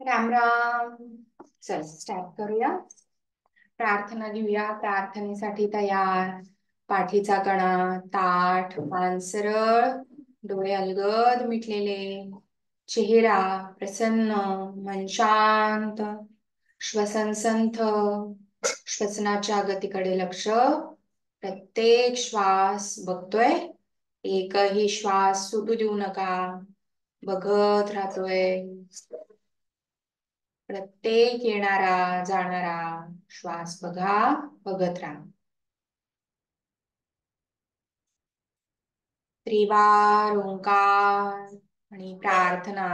राम राम. चल स्टार्ट करूया. प्रार्थना घेऊया. प्रार्थनेसाठी तयार. पाठीचा कणा ताठ, मान सरळ, डोळे अलगद मिटलेले, चेहरा प्रसन्न, मन शांत, श्वसन संथ, श्वसनाच्या गतीकडे लक्ष. प्रत्येक श्वास बघतोय, एकही श्वास सुटू देऊ नका. बघत राहतोय प्रत्येक येणारा जाणारा श्वास. बघा, बघत राहा. त्रिवार ओंकार आणि प्रार्थना.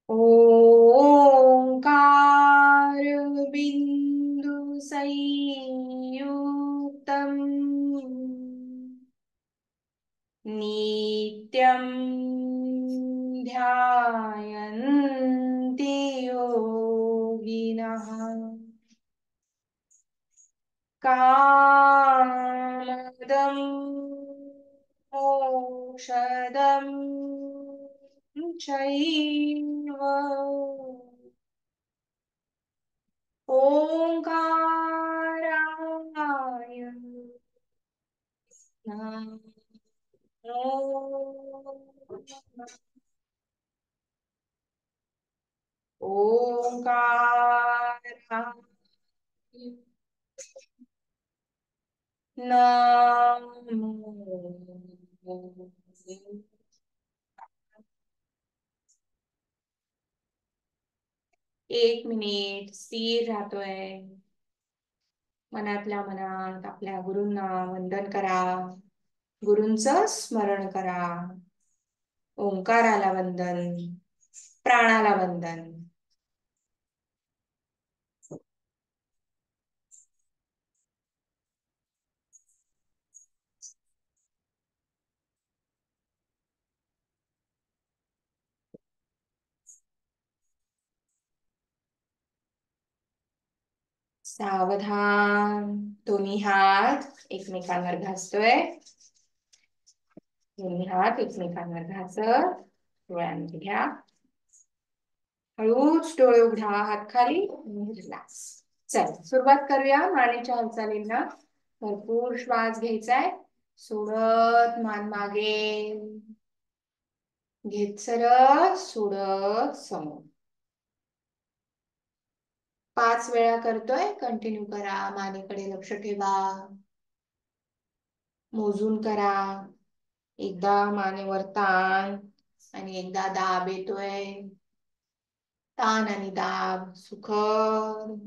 ओंकार बिंदु संयुक्तम् नित्यं ध्यायन्ति योगिनः कामदं मोक्षदं चैव ओंकाराय नमः. ओंकाराय नमः. 1 मिनिट स्थिर राहतोय. मनातल्या मनात आपल्या गुरूंना वंदन करा. गुरूंचं स्मरण करा. ओंकाराला वंदन, प्राणाला वंदन. सावधान. दोन्ही हात एकमेकांवर घासतोय. दोन्ही हात एकमेकांवर घासत डोळ्यांमध्ये घ्या. हळूच डोळे उघडा. हात खाली. रिलॅक्स. चल सुरुवात करूया मानेच्या हालचालींना. भरपूर श्वास घ्यायचाय. सोडत मान मागे घेत सरळ, सोडत समोर. 5 वेळा करतोय. कंटिन्यू करा. मानेकडे लक्ष ठेवा. मोजून करा. एकदा मानेवर ताण आणि एकदा दाब येतोय. ताण आणि दाब सुखद.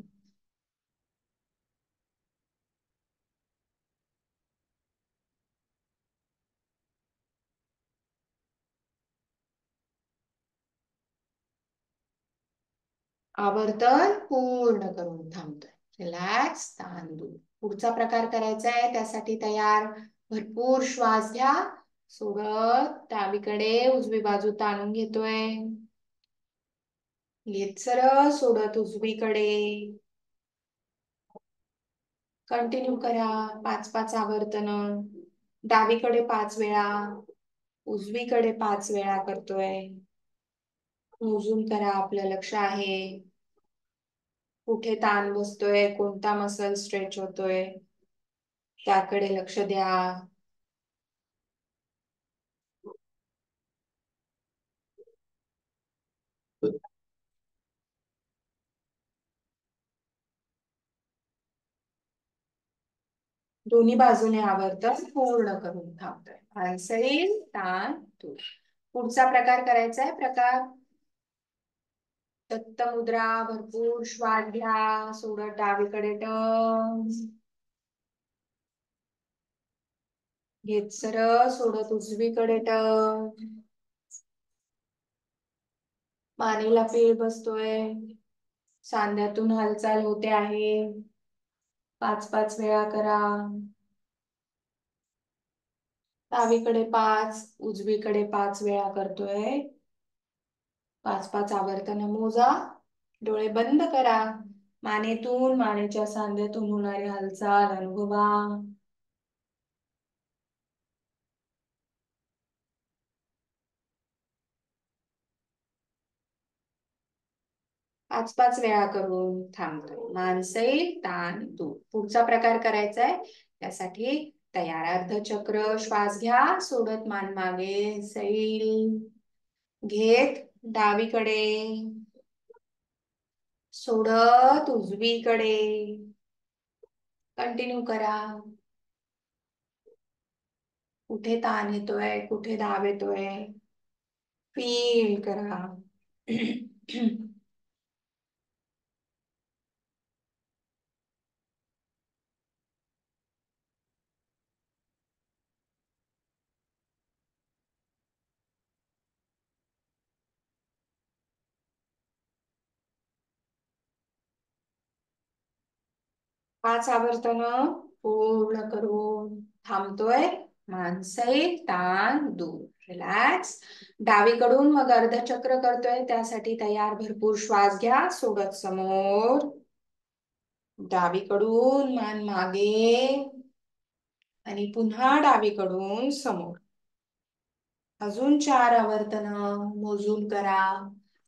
आवर्तन पूर्ण करून थांबतोय. रिलॅक्स. ताण दूर. पुढचा प्रकार करायचा आहे, त्यासाठी तयार. भरपूर श्वास घ्या. सोडत डावीकडे उजवी बाजू ताणून घेतोय. घेत सरळ, सोडत उजवीकडे. कंटिन्यू करा. 5-5 आवर्तन. डावीकडे 5 वेळा, उजवीकडे 5 वेळा करतोय. मोजून करा. आपलं लक्ष आहे कुठे ताण बसतोय, कोणता मसल स्ट्रेच होतोय, त्याकडे लक्ष द्या. दोन्ही बाजूने आवर्तन पूर्ण करून थांबतोय. मान सैल, ताण दूर. पुढचा प्रकार करायचा आहे. प्रकार दत्त मुद्रा. भरपूर श्वास घ्या. सोडत डावीकडे टर्न. घेत सरळ. सोडत उजवीकडे टर्न. मानेला पीळ बसतोय. सांध्यातून हालचाल होते आहे. 5-5 वेळा करा. डावीकडे 5, उजवीकडे 5 वेळा करतोय. 5-5 आवर्तन मोजा. डोळे बंद करा. मानेतून, मानेच्या सांध्यातून होणारी हालचाल अनुभवा. 5-5 वेळा करून थांबतोय. मान सैल, ताण दूर. पुढचा प्रकार करायचा आहे. त्यासाठी तयार. अर्धचक्र. श्वास घ्या. सोडत मान मागे. सैल. घेत डावीकडे. सोडत उजवीकडे. कंटिन्यू करा. कुठे ताण येतोय, कुठे दाब येतोय, फील करा. 5 आवर्तन पूर्ण करून थांबतोय. मान सैल, ताण दूर. रिलॅक्स. डावीकडून मग अर्धचक्र करतोय. त्यासाठी तयार. भरपूर श्वास घ्या. सोडत समोर. डावीकडून मान मागे आणि पुन्हा डावीकडून समोर. अजून 4 आवर्तन मोजून करा.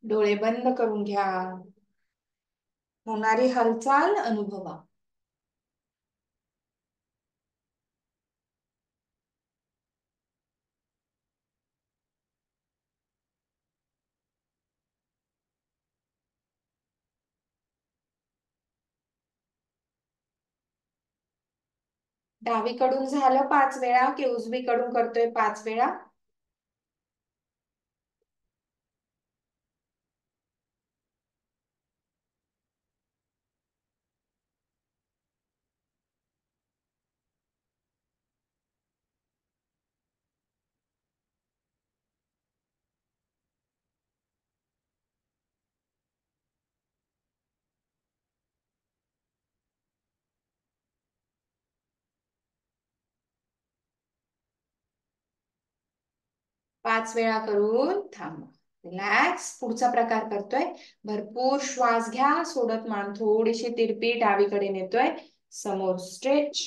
डोळे बंद करून घ्या. होणारी हालचाल अनुभवा. डावीकडून झालं 5 वेळा की उजवीकडून करतोय 5 वेळा. पाच वेळा करून थांबा. रिलॅक्स. पुढचा प्रकार करतोय. भरपूर श्वास घ्या. सोडत मान थोडीशी तिरपी डावीकडे नेतोय. समोर स्ट्रेच.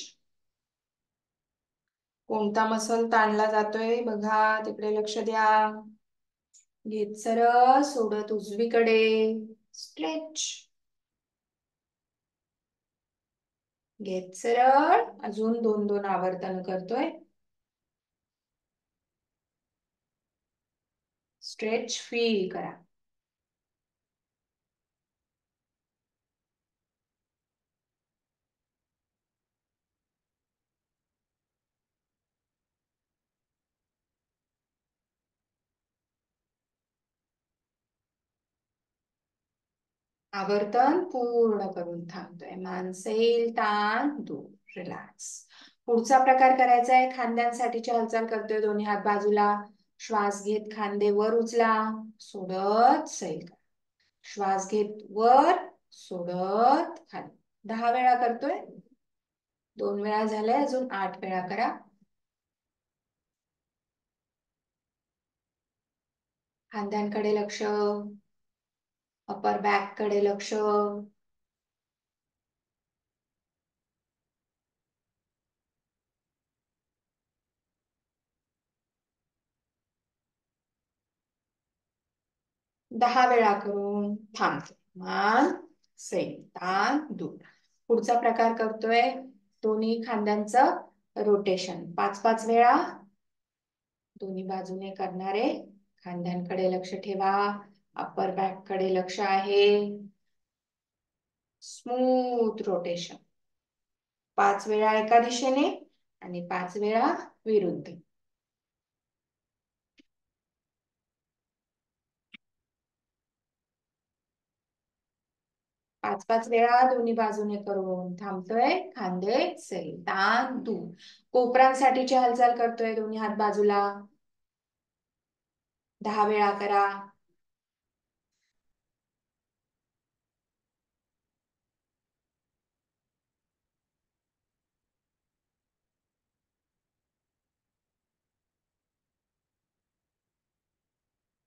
कोणता मसल ताणला जातोय बघा. तिकडे लक्ष द्या. घेत सरळ. सोडत उजवीकडे. स्ट्रेच. घेत सरळ. अजून 2-2 आवर्तन करतोय. स्ट्रेच फील करा. आवर्तन पूर्ण करून थांबतोय. मान सैल, ताण दूर. रिलॅक्स. पुढचा प्रकार करायचा आहे. खांद्यांसाठीची हालचाल करतोय. दोन्ही हात बाजूला. श्वास घेत खांदे वर उचला. सोडत सैल करा. श्वास घेत वर. सोडत खाली. 10 वेळा करतोय. 2 वेळा झालाय. अजून 8 वेळा करा. खांद्यांकडे लक्ष. अपर बॅक कडे लक्ष. 10 वेळा करून थांबतो. मान सैल, ताण दूर. पुढचा प्रकार करतोय. दोन्ही खांद्यांचं रोटेशन 5-5 वेळा. दोन्ही बाजूने करणारे. खांद्यांकडे लक्ष ठेवा. अपर बॅक कडे लक्ष आहे. Smooth rotation. 5 वेळा एका दिशेने आणि 5 वेळा विरुद्ध. 5-5 वेळा दोन्ही बाजूने करून थांबतोय. खांदे सैल, ताण दूर. कोपरांसाठीची हालचाल करतोय. दोन्ही हात बाजूला. 10 वेळा करा.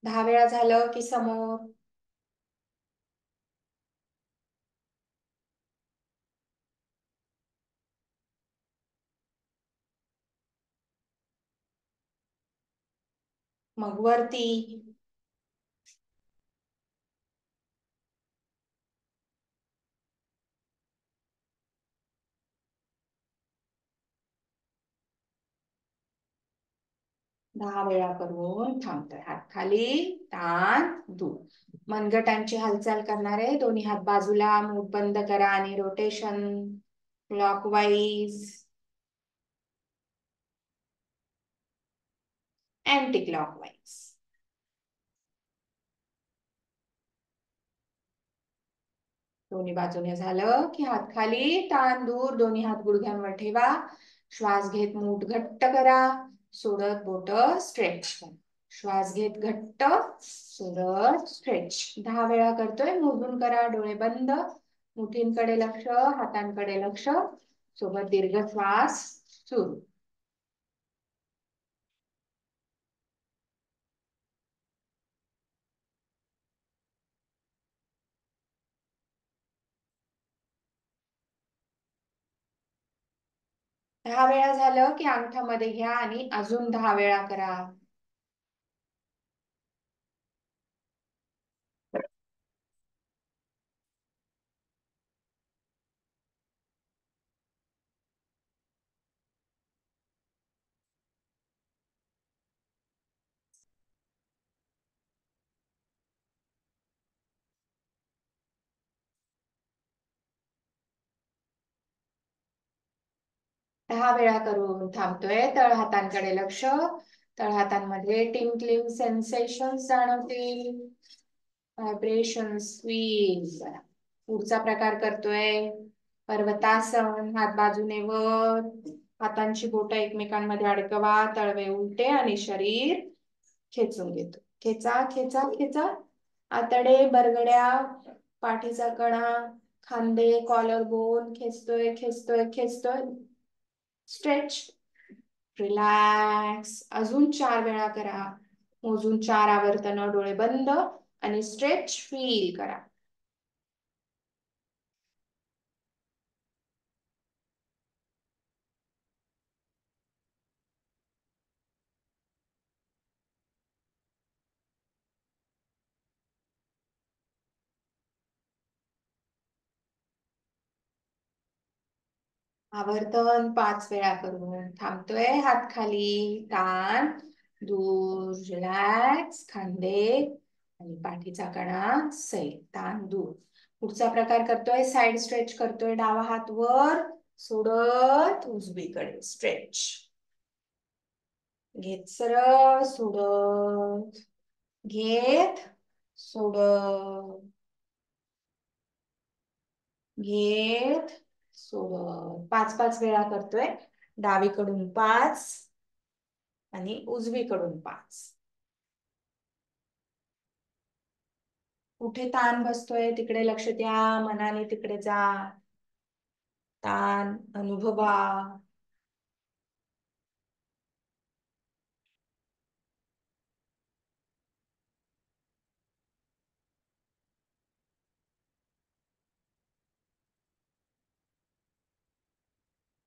10 वेळा झालं की समोर. मग वरती. 10 वेळा करून थांबतोय. हात खाली, ताण दूर. मनगटांची हालचाल करणार आहे. दोन्ही हात बाजूला. मूठ बंद करा आणि रोटेशन क्लॉकवाईज, अँटी क्लॉकवाईज. दोन्ही बाजूने झालं की हात खाली, ताण दूर. दोन्ही हात गुडघ्यांवर ठेवा. श्वास घेत मूठ घट्ट करा. सोडत बोट स्ट्रेच करा. श्वास घेत घट्ट, सोडत स्ट्रेच. 10 वेळा करतोय. मोजून करा. डोळे बंद. मुठींकडे लक्ष, हातांकडे लक्ष. सोबत दीर्घ श्वास सुरू. 10 वेळा झालं की अंगठामध्ये घ्या आणि अजून 10 वेळा करा. 10 वेळा करून थांबतोय. तळ हातांकडे लक्ष. तळ हातांमध्ये टिंकलिंग सेन्सेशन जाणवतील. व्हायब्रेशन स्वीज. पुढचा प्रकार करतोय पर्वतासन. हात बाजूने वर. हातांची बोट एकमेकांमध्ये अडकवा. तळवे उलटे आणि शरीर खेचून घेतो. खेचा खेचा खेचा. आतडे, बरगड्या, पाठीचा कणा, खांदे, कॉलर बोन. खेचतोय खेचतोय खेचतोय. Stretch, relax. अजून 4 वेळा करा. मोजून 4 आवर्तन. डोळे बंद आणि स्ट्रेच फील करा. आवर्तन 5 वेळा करून थांबतोय. हात खाली, ताण दूर. रिलॅक्स. खांदे आणि पाठीचा कणा सैल, ताण दूर. पुढचा प्रकार करतोय साइड स्ट्रेच करतोय. डावा हात वर, सोडत उजवीकडे स्ट्रेच. घेत सरळ, सोडत. घेत, सोडत. घेत, सोडत. 5-5 वेळा करतोय. डावीकडून 5 आणि उजवीकडून 5. कुठे ताण बसतोय तिकडे लक्ष द्या. मनाने तिकडे जा. ताण अनुभवा.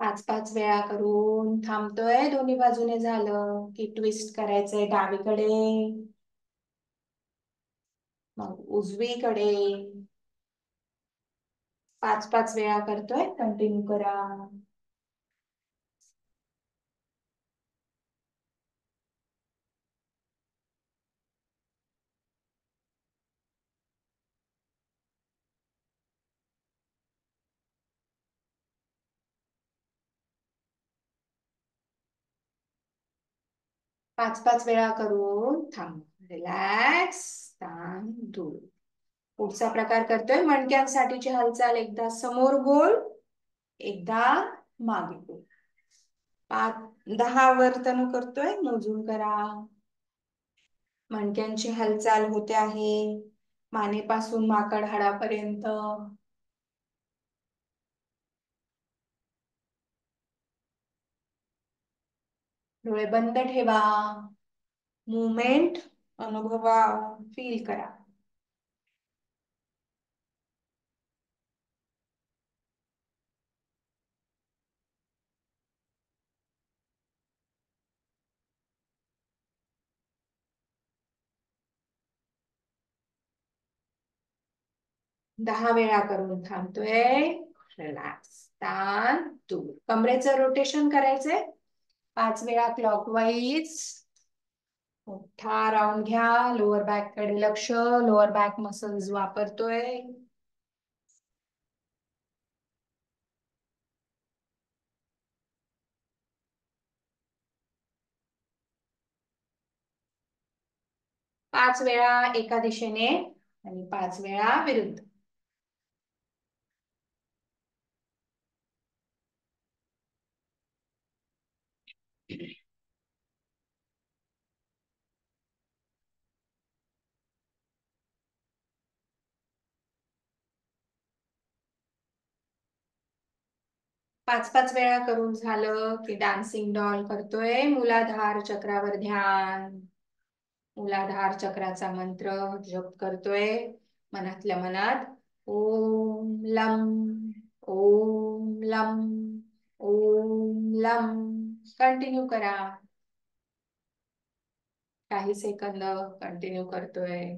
5-5 वेळा करून थांबतोय. दोन्ही बाजूने झालं की ट्विस्ट करायचंय डावीकडे, मग उजवीकडे. 5-5 वेळा करतोय. कंटिन्यू करा. 5-5 वेळा करून थांब. रिलॅक्स, तांदूळ. पुढचा प्रकार करतोय मणक्यांसाठीची हालचाल. एकदा समोर गोल, एकदा मागे गोल. 10 वर्तन करतोय, मोजून करा. मणक्यांची हालचाल होते आहे मानेपासून माकड हाडापर्यंत. डोळे बंद ठेवा. मुवमेंट अनुभवा, फील करा. दहा वेळा करून थांबतोय. रिलॅक्स, तांदूळ. कमरेचं रोटेशन करायचंय 5 वेळा क्लॉकवाईज. मोठा राऊंड घ्या. लोअर बॅक कडे लक्ष. लोअर बॅक मसल्स वापरतोय. पाच वेळा एका दिशेने आणि 5 वेळा विरुद्ध. पाच 5 वेळा करून झालं की डान्सिंग डॉल करतोय. मूलाधार चक्रावर ध्यान. मूलाधार चक्राचा मंत्र जप करतोय मनातल्या मनात. ओम लम, ओम लम, ओम लम. कंटिन्यू करा. काही सेकंद कंटिन्यू करतोय.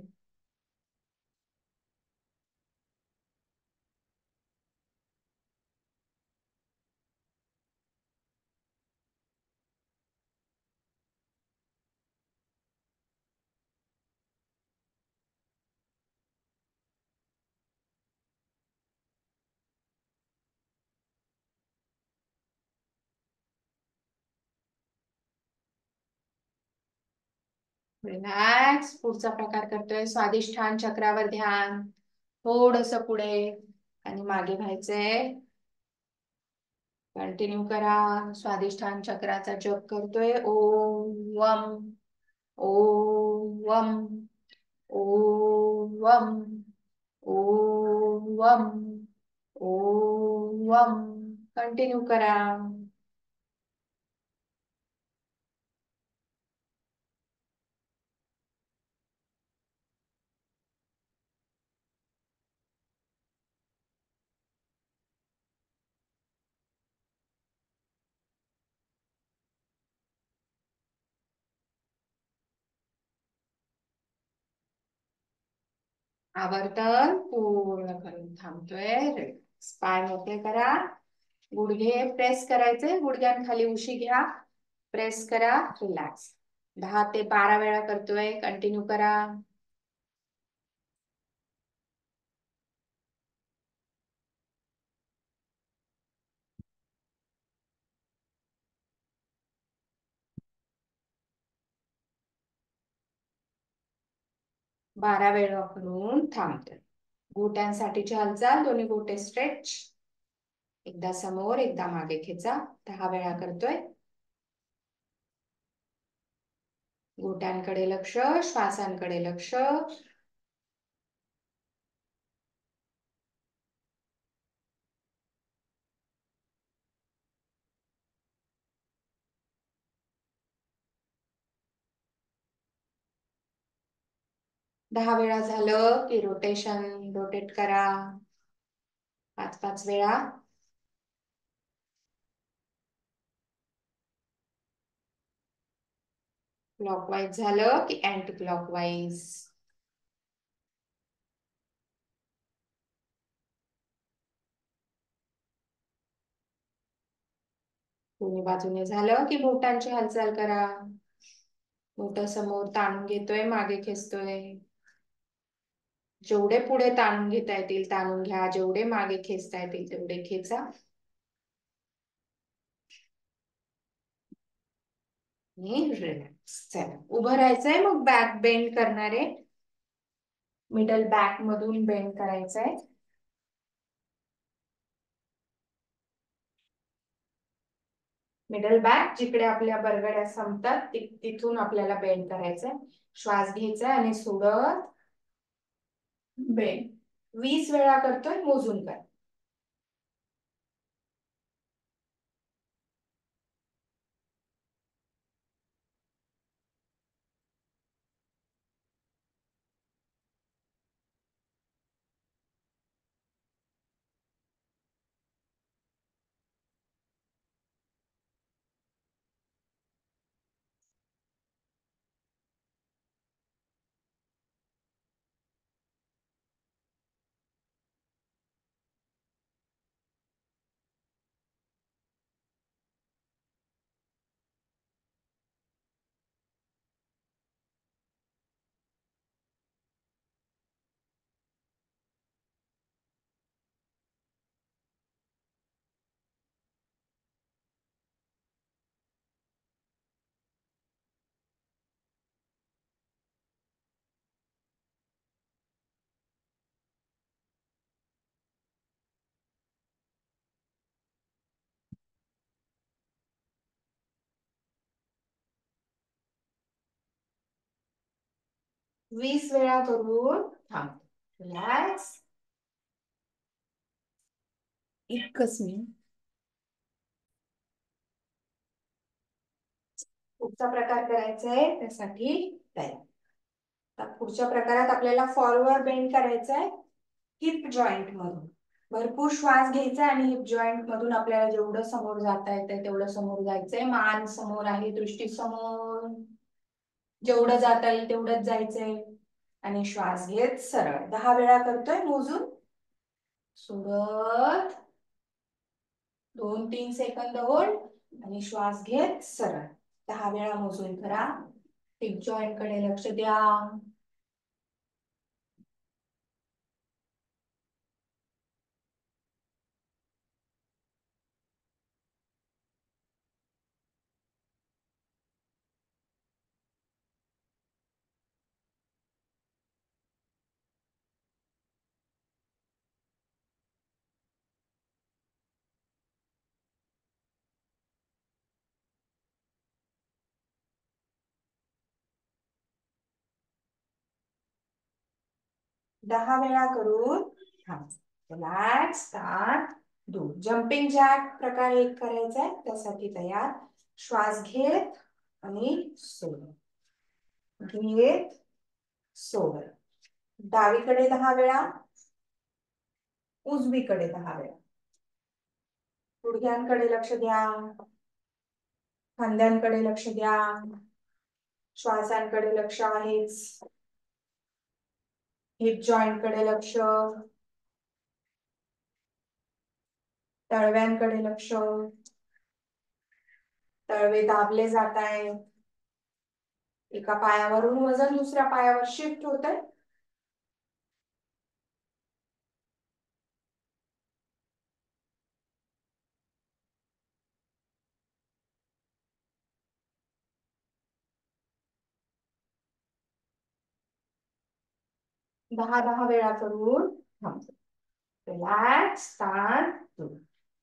रिलॅक्स. पुढचा प्रकार करतोय स्वादिष्ठान चक्रावर ध्यान. थोडस पुढे आणि मागे व्हायचंय. कंटिन्यू करा. स्वादिष्ठान चक्राचा जप करतोय. ओम वम, ओम वम, ओम वम, ओम वम, ओम वम. कंटिन्यू करा. आवर्तन पूर्ण करून थांबतोय. पाय मोकळे करा. गुडघे प्रेस करायचे. गुडघ्यांखाली उशी घ्या. प्रेस करा. रिलॅक्स. 10 ते 12 वेळा करतोय. कंटिन्यू करा. बारा वेळा करून थांबतोय. घोट्यांसाठीची हालचाल. दोन्ही घोटे स्ट्रेच. एकदा समोर, एकदा मागे खेचा. 10 वेळा करतोय. घोट्यांकडे लक्ष, श्वासांकडे लक्ष. दहा वेळा झालं की रोटेशन, रोटेट करा 5-5 वेळा. क्लॉकवाईज झालं की अँटी क्लॉकवाईज. दोन्ही बाजूने झालं की बोटांची हालचाल करा. बोट समोर ताणून घेतोय, मागे खेचतोय. जेवढे पुढे ताणून घेता येतील ताणून घ्या. जेवढे मागे खेचता येतील तेवढे खेचा. आणि रिलॅक्स. चला उभं राहायचंय, मग बॅक बेंड करणार आहे. मिडल बॅक मधून बेंड करायचंय. मिडल बॅक जिकडे आपल्या बरगड्या संपतात तिथून आपल्याला बेंड करायचंय. श्वास घ्यायचा आणि सोडत बेंड. 20 वेळा करतोय, मोजून कर. वीस वेळा करून थांब. रिलॅक्स. इतकंच मी. पुढचा प्रकार करायचा आहे, त्यासाठी तयार. पुढच्या प्रकारात आपल्याला फॉरवर्ड बेंड करायचा आहे हिप जॉईंट मधून. भरपूर श्वास घ्यायचा आणि हिप जॉईंट मधून आपल्याला जेवढं समोर जाता येतंय तेवढं समोर जायचंय. मान समोर आहे, दृष्टी समोर. जेवढं जाता येईल तेवढंच जायचंय. आणि श्वास घेत सरळ 10 वेळा करतोय, मोजून सोडत 2-3 सेकंद होल्ड आणि श्वास घेत सरळ 10 वेळा मोजून करा. हिप जॉईंट कडे लक्ष द्या. दहा वेळा करून थांब. रिलॅक्स. स्टार्ट. जम्पिंग जॅक प्रकार एक करायचा आहे, त्यासाठी तयार. श्वास घेत आणि सोड. घेत सोड. डावीकडे 10 वेळा, उजवीकडे 10 वेळा. गुडघ्यांकडे लक्ष द्या, खांद्यांकडे लक्ष द्या. श्वासांकडे लक्ष आहेच. हिप जॉईंट कडे लक्ष, तळव्यांकडे लक्ष. तळवे दाबले जात आहे. एका पायावरून वजन दुसऱ्या पायावर शिफ्ट होत आहे. दहा 10 वेळा करून थांबतो. रिलॅक्स. स्टार्ट.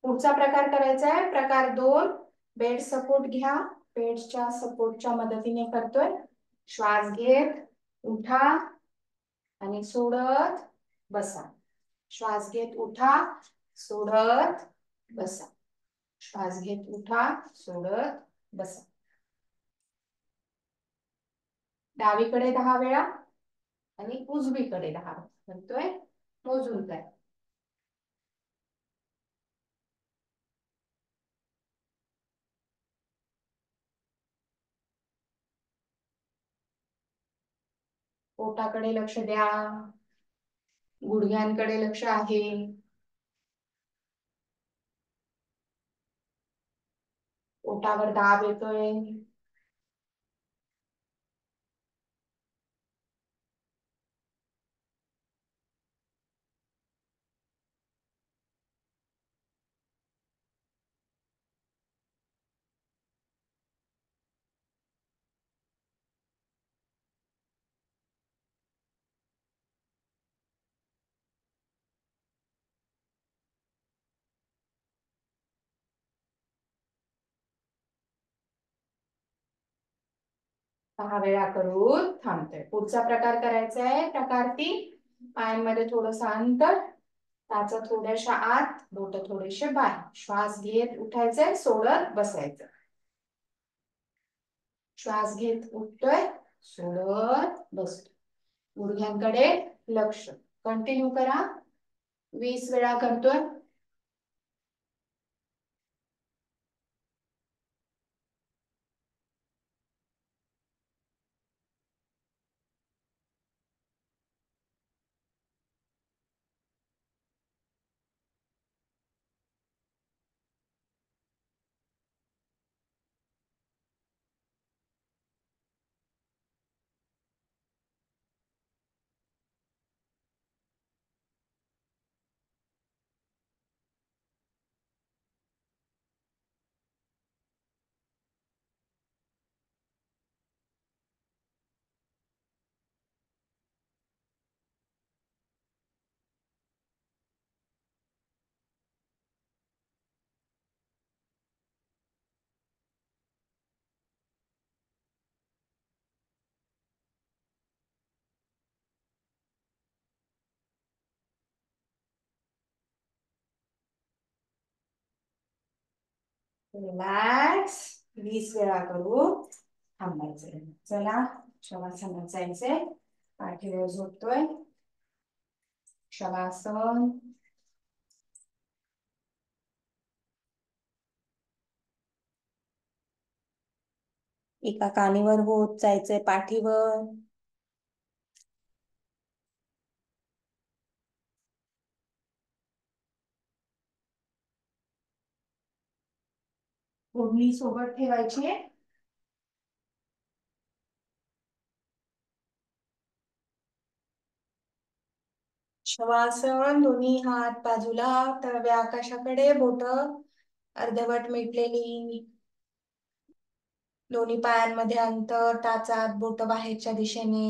पुढचा प्रकार करायचा आहे, प्रकार 2. बेड सपोर्ट घ्या. बेडच्या सपोर्टच्या मदतीने करतोय. श्वास घेत उठा आणि सोडत बसा. श्वास घेत उठा, सोडत बसा. श्वास घेत उठा, सोडत बसा. डावीकडे 10 वेळा आणि उजवीकडे 10 वेळा करतोय, मोजून काय. पोटाकडे लक्ष द्या, गुडघ्यांकडे लक्ष आहे. पोटावर दाब येतोय. 6 वेळा करून थांबतोय. पुढचा प्रकार करायचा आहे. प्रकार 3. पायांमध्ये थोडंसं अंतर, टाचा थोड्याशा आत, बोट थोडेसे बाहेर. श्वास घेत उठायचंय, सोडत बसायचं. श्वास घेत उठतोय, सोडत बसतोय. गुडघ्यांकडे लक्ष. कंटिन्यू करा. 20 वेळा करतोय. रिलॅक्स. 20 वेळा करू थांबायचंय. चला शवासनात जायचंय. पाठीवर झोपतोय. शवासन. एका कानीवर होत जायचंय पाठीवर. ओढणी सोबत ठेवायची. शवासन. दोन्ही हात बाजूला, तळव्या आकाशाकडे, बोट अर्धवट मिटलेली. दोन्ही पायांमध्ये अंतर, टाचात बोट बाहेरच्या दिशेने.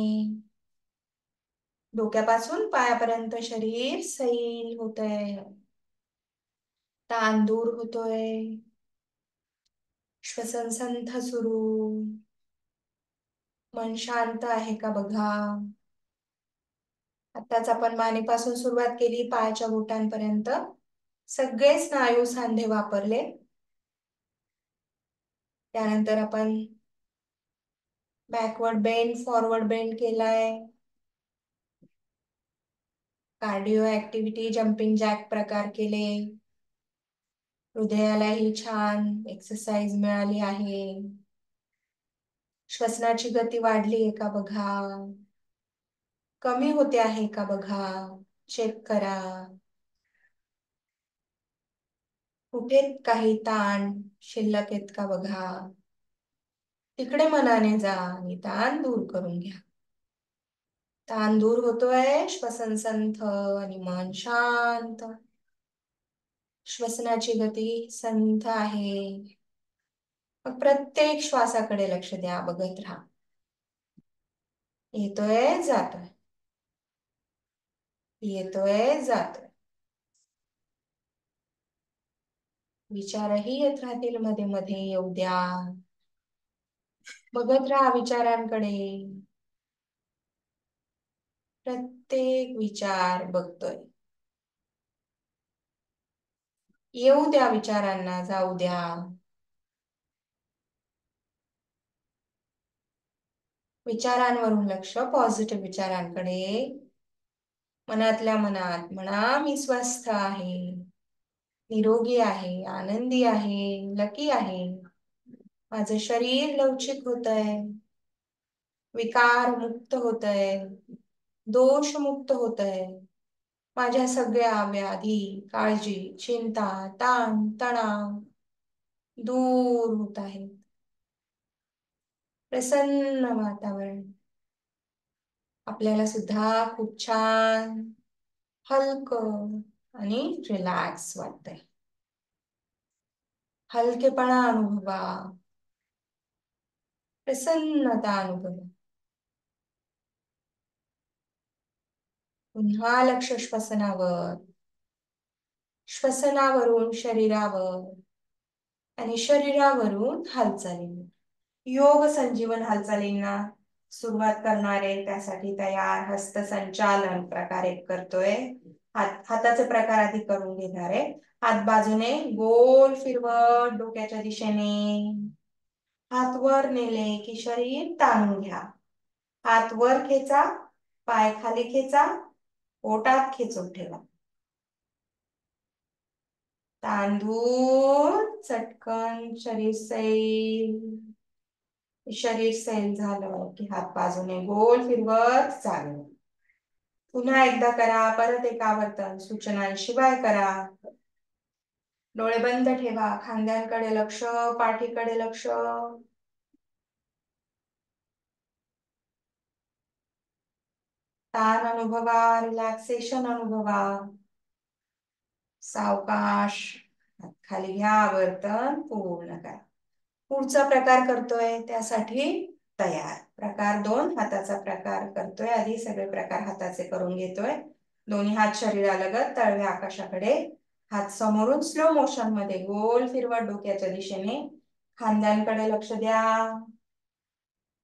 डोक्यापासून पायापर्यंत शरीर सैल होतंय. ताण दूर होतोय. श्वसन संथ सुरू. मन शांत आहे का बघा. आताच आपण मानेपासून सुरुवात केली पायाच्या बोटांपर्यंत. सगळे स्नायू सांधे वापरले. त्यानंतर आपण बॅकवर्ड बेंड, फॉरवर्ड बेंड केलाय. कार्डिओ ऍक्टिव्हिटी, जम्पिंग जॅक प्रकार केले. हृदयालाही छान एक्सरसाइज मिळाली आहे. श्वसनाची गती वाढली आहे का बघा. कमी होते आहे का बघा. चेक करा. कुठे काही ताण शिल्लक आहेत का बघा. तिकडे मनाने जा आणि ताण दूर करून घ्या. ताण दूर होतोय. श्वसन संथ आणि मन शांत. श्वसनाची गती संथ आहे. मग प्रत्येक श्वासाकडे लक्ष द्या, बघत राहा. येतोय जातोय, येतोय जातोय. विचारही येत राहतील, मध्ये मध्ये येऊ द्या. बघत राहा विचारांकडे. प्रत्येक विचार बघतोय. येऊ द्या विचारांना, जाऊ द्या. विचारांवरून लक्ष पॉझिटिव्ह विचारांकडे. मनातल्या मनात म्हणा, मी स्वस्थ आहे, निरोगी आहे, आनंदी आहे, लकी आहे. माझं शरीर लवचिक होतंय, विकार मुक्त होतंय, दोष मुक्त होतंय. माझ्या सगळ्या व्याधी, काळजी, चिंता, ताण तणाव दूर होत आहेत. प्रसन्न वातावरण. आपल्याला सुद्धा खूप छान, हलकं आणि रिलॅक्स वाटतंय. हलकेपणा अनुभवा, प्रसन्नता अनुभवा. पुन्हा लक्ष श्वसनावर, श्वसनावरून शरीरावर आणि शरीरावरून हालचालीवर. योग संजीवन हालचालींना सुरुवात करणारे त्यासाठी तयार. हस्तसंचालन प्रकार एक करतोय. हाताचे प्रकार आधी करून घेणार आहे. हात बाजूने गोल फिरवत डोक्याच्या दिशेने. हात वर नेले की शरीर ताणून घ्या. हात वर खेचा, पाय खाली खेचा, पोटात खेचून ठेवा. तांदूळ चटकन शरीर सैल झालं की हात बाजूने गोल फिरवत चालू. पुन्हा एकदा करा. परत एक आवर्तन सूचनांशिवाय करा. डोळे बंद ठेवा. खांद्यांकडे लक्ष, पाठीकडे लक्ष. ताण अनुभवा, रिलॅक्सेशन अनुभवा. सावकाश खाली घ्या. आवर्तन पूर्ण करा. पुढचा प्रकार करतोय त्यासाठी तयार. प्रकार 2 हाताचा प्रकार करतोय. आधी सगळे प्रकार हाताचे करून घेतोय. दोन्ही हात शरीरालगत, तळवे आकाशाकडे. हात समोरून स्लो मोशन मध्ये गोल फिरवत डोक्याच्या दिशेने. खांद्यांकडे लक्ष द्या.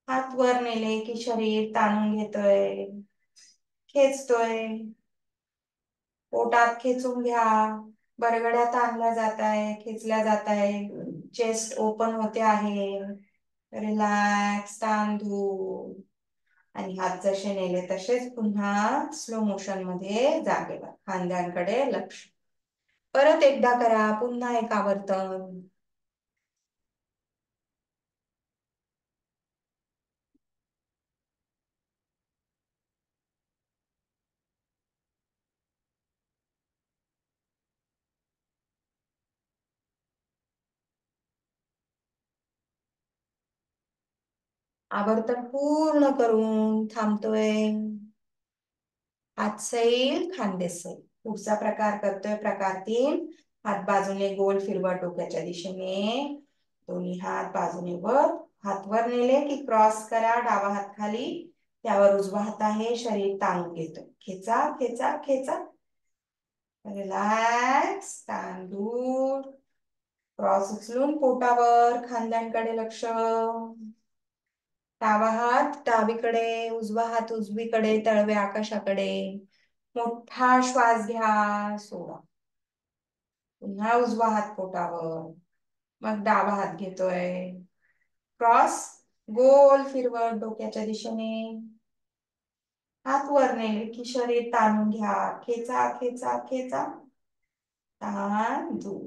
हात वर नेले की शरीर ताणून घेतोय, खेचतोय. पोटात खेचून घ्या. बरगड्या ताणल्या जात आहे, खेचल्या जात आहे. चेस्ट ओपन होते आहे. रिलॅक्स. तांदूळ आणि हात जसे नेले तसेच पुन्हा स्लो मोशन मध्ये जागेवर. खांद्यांकडे लक्ष. परत एकदा करा. पुन्हा एक आवर्तन. आवर्तन पूर्ण करून थांबतोय. हात सैल, खांदे सैल. पुढचा प्रकार करतोय प्रकार 3. हात बाजूने गोल फिरवत डोक्याच्या दिशेने. दोन्ही हात बाजूने वर. हात वर नेले की क्रॉस करा. डावा हात खाली, त्यावर उजवा हात आहे. शरीर ताणून घेतोय. खेचा खेचा खेचा. रिलॅक्स. तांदूळ. क्रॉस उचलून पोटावर. खांद्यांकडे लक्ष. डावा हात डावीकडे, उजवा हात उजवीकडे, तळवे आकाशाकडे. मोठा श्वास घ्या. सोडा. पुन्हा उजवा हात पोटावर. मग डावा हात घेतोय. क्रॉस गोल फिरवत डोक्याच्या दिशेने. हात वर नेले की शरीर ताणून घ्या. खेचा खेचा खेचा. तांदूळ.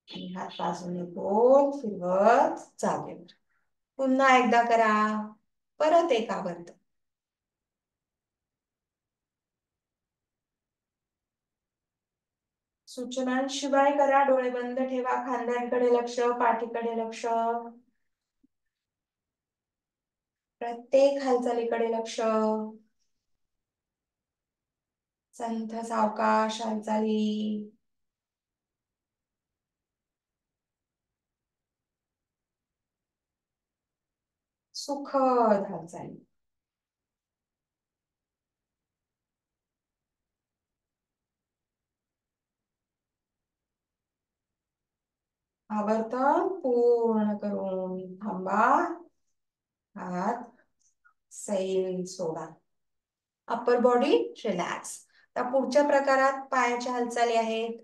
आणि हात बाजूने गोल फिरवत जागेवर. पुन्हा एकदा करा. परत एक आवर्तन. सूचनांशिवाय करा. डोळे बंद ठेवा. खांद्यांकडे लक्ष, पाठीकडे लक्ष. प्रत्येक हालचालीकडे लक्ष. संथ सावकाश हालचाली. सुखद हालचाली. आवर्तन पूर्ण करून थांबा. हात सैल सोडा. Upper body relax. आता पुढच्या प्रकारात पायाच्या हालचाली आहेत.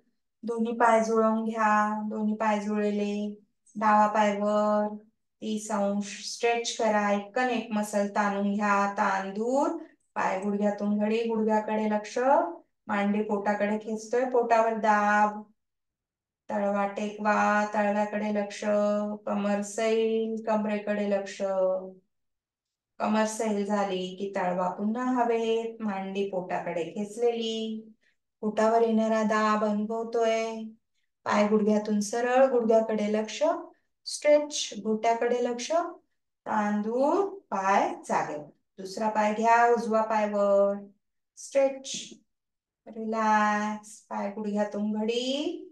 दोन्ही पाय जुळवून घ्या. दोन्ही पाय जुळले. डावा पाय वर 30 अंश स्ट्रेच करा. एकन एक मसल ताणून घ्या. तांदूळ. पाय गुडघ्यातून घडी, गुडघ्याकडे लक्ष. मांडी पोटाकडे खेचतोय, पोटावर दाब. तळवा टेकवा, तळव्याकडे लक्ष. कमर सैल, कमरेकडे लक्ष. कमर सैल झाली की तळवा पुन्हा हवेत. मांडी पोटाकडे खेचलेली. पोटावर येणारा दाब अनुभवतोय. पाय गुडघ्यातून सरळ, गुडघ्याकडे लक्ष. स्ट्रेच, घोट्याकडे लक्ष. तांदूळ. पाय जागेवर. दुसरा पाय घ्या. उजवा पाय वर. स्ट्रेच. रिलॅक्स. पाय गुडघ्यातून घडी.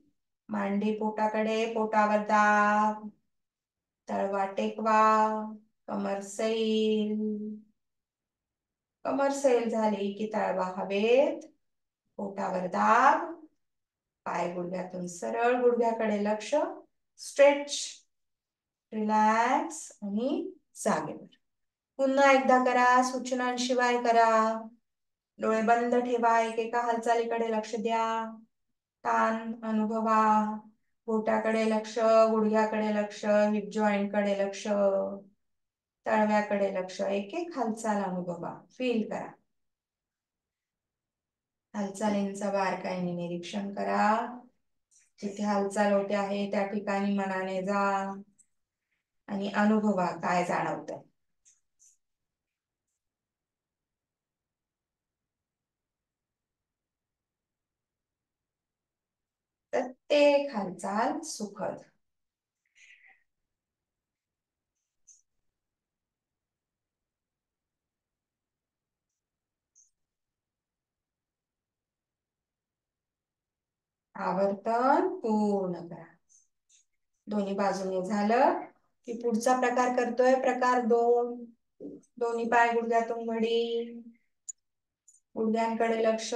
मांडी पोटाकडे, पोटावर दाब. तळवा टेकवा. कमर सैल. कमर सैल झाली की तळवा हवेत. पोटावर दाब. पाय गुडघ्यातून सरळ, गुडघ्याकडे लक्ष. स्ट्रेच. रिलॅक्स आणि जागेवर. पुन्हा एकदा करा, सूचनांशिवाय करा. डोळे बंद ठेवा, एकेका हालचालीकडे लक्ष द्या. ताण अनुभवा. पोटाकडे लक्ष, गुडघ्याकडे लक्ष, हिप जॉईंट कडे लक्ष, तळव्याकडे लक्ष. एक एक हालचाल अनुभवा, फील करा. हालचालींचं बारकाईने निरीक्षण करा. जिथे हालचाल होते आहे त्या ठिकाणी मनाने जा आणि अनुभवा काय जाणवतंय. प्रत्येक हालचाल सुखद. आवर्तन पूर्ण करा. दोन्ही बाजूने झालं की पुढचा प्रकार करतोय, प्रकार 2. दोन्ही पाय गुडघ्यातून घडी, गुडघ्यांकडे लक्ष,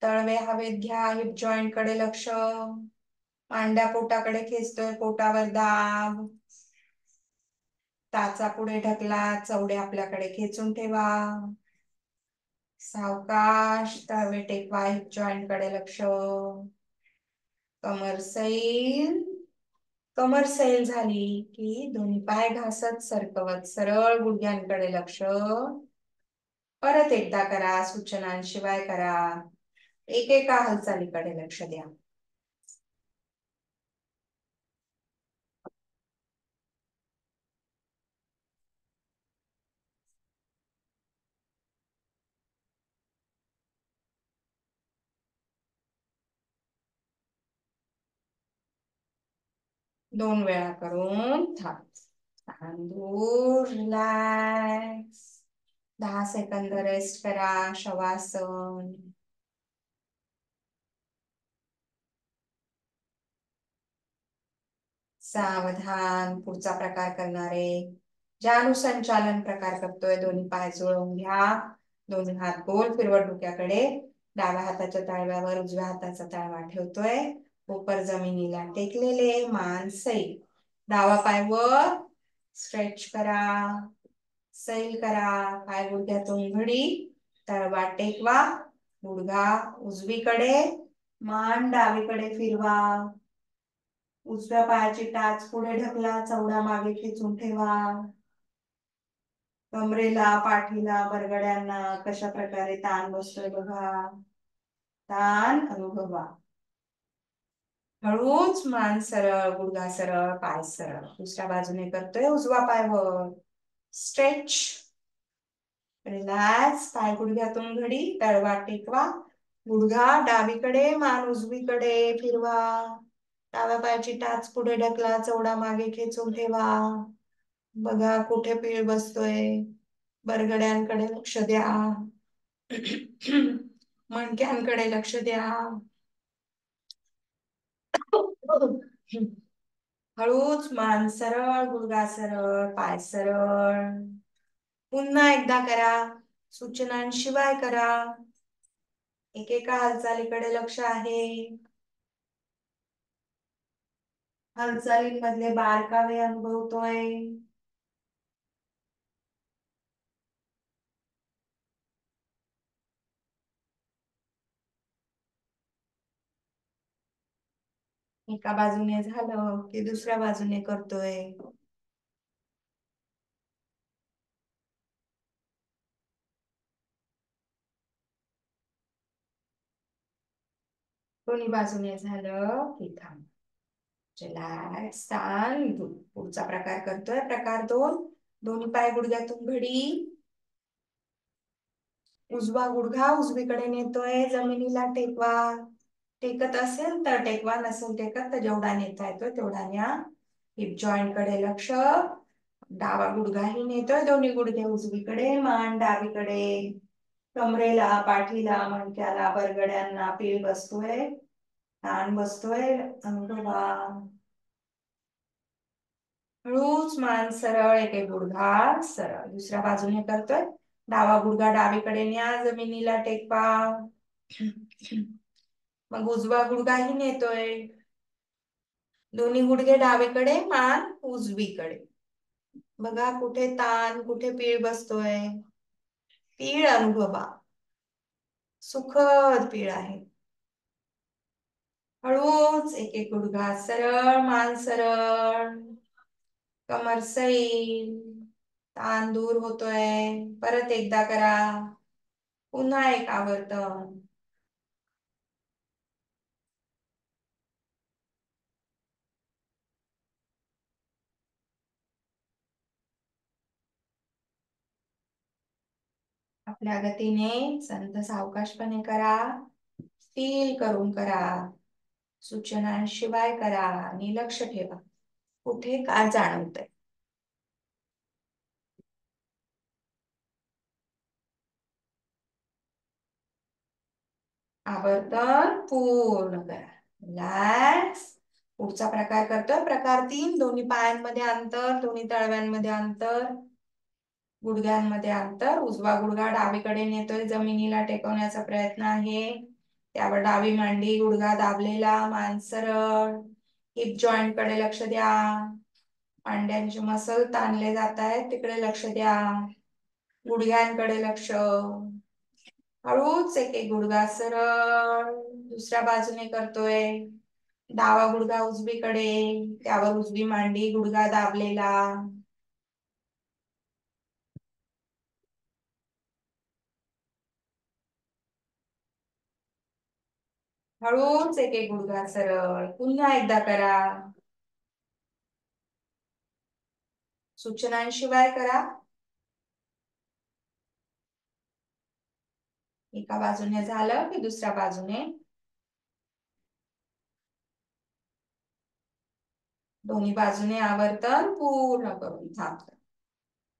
तळवे हवेत घ्या, हिप जॉईंट कडे लक्ष, मांड्या पोटाकडे खेचतोय, पोटावर दाब, टाचा पुढे ढकला, चवडे आपल्याकडे खेचून ठेवा. सावकाश तळवे टेकवा, हिप जॉईंट कडे लक्ष, कमर सैल. कमर सैल झाली की दोन्ही पाय घासत सरकवत सरळ गुडघ्यांकडे लक्ष. परत एकदा करा, सूचनांशिवाय करा. एकेका हालचालीकडे लक्ष द्या. दोन वेळा करून थांब. तांदूळ, रिलॅक्स. 10 सेकंद रेस्ट करा, शवासन. सावधान. पुढचा प्रकार करणारे जानुसंचालन प्रकार करतोय. दोन्ही पाय जुळवून घ्या, दोन्ही हात गोल फिरवत डोक्याकडे. डाव्या हाताच्या तळव्यावर उजव्या हाताचा तळवा ठेवतोय. उपर जमिनीला टेकलेले, मान सैल. डावा पाय वर स्ट्रेच करा, सैल करा. पाय गुडघ्यातून घडी, तळवा टेकवा, गुडघा उजवीकडे, मान डावीकडे फिरवा. उजव्या पायाची टाच पुढे ढकला, चवडा मागे खेचून ठेवा. कमरेला, पाठीला, बरगड्यांना कशा प्रकारे ताण बसतोय बघा. ताण अनुभवा. हळूच मान सरळ, गुडघा सरळ, पाय सरळ. दुसऱ्या बाजूने करतोय, उजवा पाय वर स्ट्रेच, रिलॅक्स. पाय गुडघ्यातून घडी, तळवा टेकवा, गुडघा डावीकडे, मान उजवीकडे फिरवा. डाव्या पायाची टाच पुढे ढकला, चवडा मागे खेचून ठेवा. बघा कुठे पीळ बसतोय. बरगड्यांकडे लक्ष द्या. मणक्यांकडे लक्ष द्या. हळूच मान सरळ, गुडघा सरळ, पाय सरळ. पुन्हा एकदा करा, सूचनांशिवाय करा. एकेका हालचालीकडे लक्ष आहे. हालचालींमधले बारकावे अनुभवतोय. एका बाजूने झालं की दुसऱ्या बाजूने करतोय. दोन्ही बाजूने झालं की थांब. रिलॅक्स. ताण. पुढचा प्रकार करतोय, प्रकार 2. दोन्ही पाय गुडघ्यातून घडी, उजवा गुडघा उजवीकडे नेतोय, जमिनीला टेकवा. टेकत असेल तर टेकवा, नसेल टेकत तर जेवढा नेता येतोय तेवढा न्या. हिप जॉईंट कडे लक्ष. डावा गुडघाही नेतोय, दोन्ही गुडघे उजवीकडे, मान डावीकडे. कमरेला, पाठीला, मणक्याला, बरगड्यांना पीळ बसतोय, ताण बसतोय. अनुभवा. हळूच मान सरळ, एक एक गुडघा सरळ. दुसऱ्या बाजूने करतोय, डावा गुडघा डावीकडे न्या, जमिनीला टेकवा. मग उजवा गुडघाही नेतोय, दोन्ही गुडघे डावीकडे, मान उजवीकडे. बघा कुठे ताण, कुठे पीळ बसतोय. पीळ अनुभवा, सुखद पीळ आहे. हळूच एक एक गुडघा सरळ, मान सरळ, कमर सैल, ताण दूर होतोय. परत एकदा करा. पुन्हा एक आवर्तन. आपल्या गतीने संत सावकाशपणे करा. फील करून करा. सूचनांशिवाय करा आणि लक्ष ठेवा कुठे काय जाणवतंय. आवर्तन पूर्ण करा. रिलॅक्स. पुढचा प्रकार करतोय प्रकार 3. दोन्ही पायांमध्ये अंतर, दोन्ही तळव्यांमध्ये अंतर, गुडघ्यांमध्ये अंतर. उजवा गुडघा डावीकडे नेतोय, जमिनीला टेकवण्याचा प्रयत्न आहे. त्यावर डावी मांडी, गुडघा दाबलेला, मान सरळ. हिप जॉईंट कडे लक्ष द्या. मांड्यांचे मसल ताणले जात आहेत, तिकडे लक्ष द्या. गुडघ्यांकडे लक्ष. हळूच एक एक गुडघा सरळ दुसऱ्या बाजूने करतोय. डावा गुडघा उजवीकडे, त्यावर उजवी मांडी, गुडघा दाबलेला. हळूच एक एक गुडघा सरळ. पुन्हा एकदा करा. सूचनांशिवाय करा. एका बाजूने झालं की दुसऱ्या बाजूने. दोन्ही बाजूने आवर्तन पूर्ण करून थांबतो.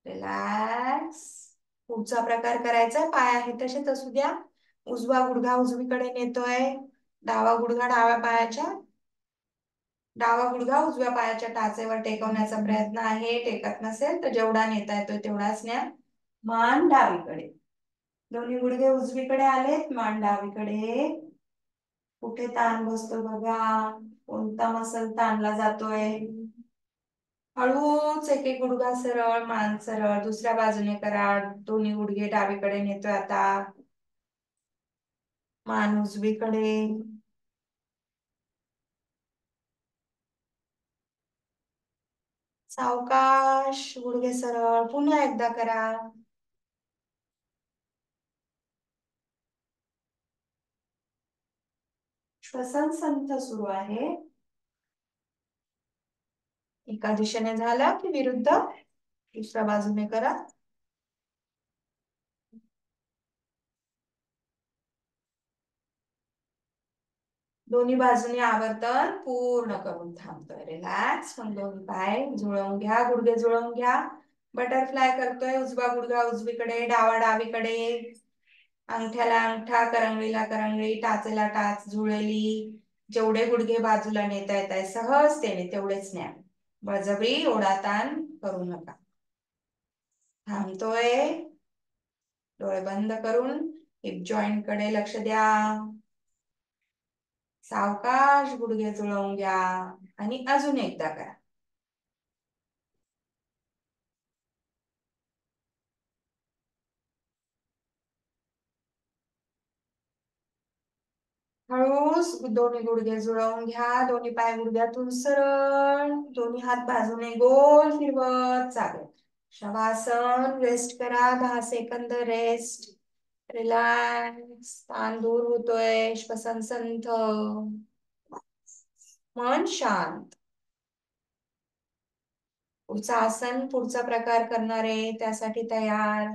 रिलॅक्स. पुढचा प्रकार करायचा. पाय आहे तसेच असू द्या. उजवा गुडघा उजवीकडे नेतोय. डावा गुडघा डावा गुडघा उजव्या पायाच्या टाचेवर टेकवण्याचा प्रयत्न आहे. टेकत नसेल तर जेवढा नेता येतोय तेवढाच न्या. मान डावीकडे. दोन्ही गुडघे उजवीकडे आलेत, मान डावीकडे. कुठे ताण बसतो बघा. कोणता मसल ताणला जातोय. हळूच एक एक गुडघा सरळ, मान सरळ. दुसऱ्या बाजूने करा. दोन्ही गुडघे डावीकडे नेतोय आता. मान उजवीकडे. सावकाश गुडघे सरळ. पुन्हा एकदा करा. श्वसन संथ सुरू आहे. एका दिशेने झालं की विरुद्ध दुसऱ्या बाजूने करा. दोन्ही बाजूने आवर्तन पूर्ण करून थांबतोय. रिलॅक्स. मग दोन्ही पाय जुळवून घ्या, गुडघे जुळवून घ्या. बटरफ्लाय करतोय. उजवा गुडघा उजवीकडे, डावा डावीकडे. अंगठ्याला अंगठा, करंगळीला करंगळी, टाचेला टाच जुळलेली. जेवढे गुडघे बाजूला नेता येत आहे सहजतेने तेवढेच न्या. बळजबरी ओढाताण करू नका. थांबतोय. डोळे बंद करून हिप जॉईंट कडे लक्ष द्या. सावकाश गुडघे जुळवून घ्या आणि अजून एकदा करा. हळूच दोन्ही गुडघे जुळवून घ्या. दोन्ही पाय गुडघ्यातून सरळ. दोन्ही हात बाजूने गोल फिरवत चालत. शवासन. रेस्ट करा. 10 सेकंद रेस्ट. रिलॅक्स. ताण दूर होतोय. श्वसन संथ. मन शांत. पुढचा आसन, पुढचा प्रकार करणारे त्यासाठी तयार.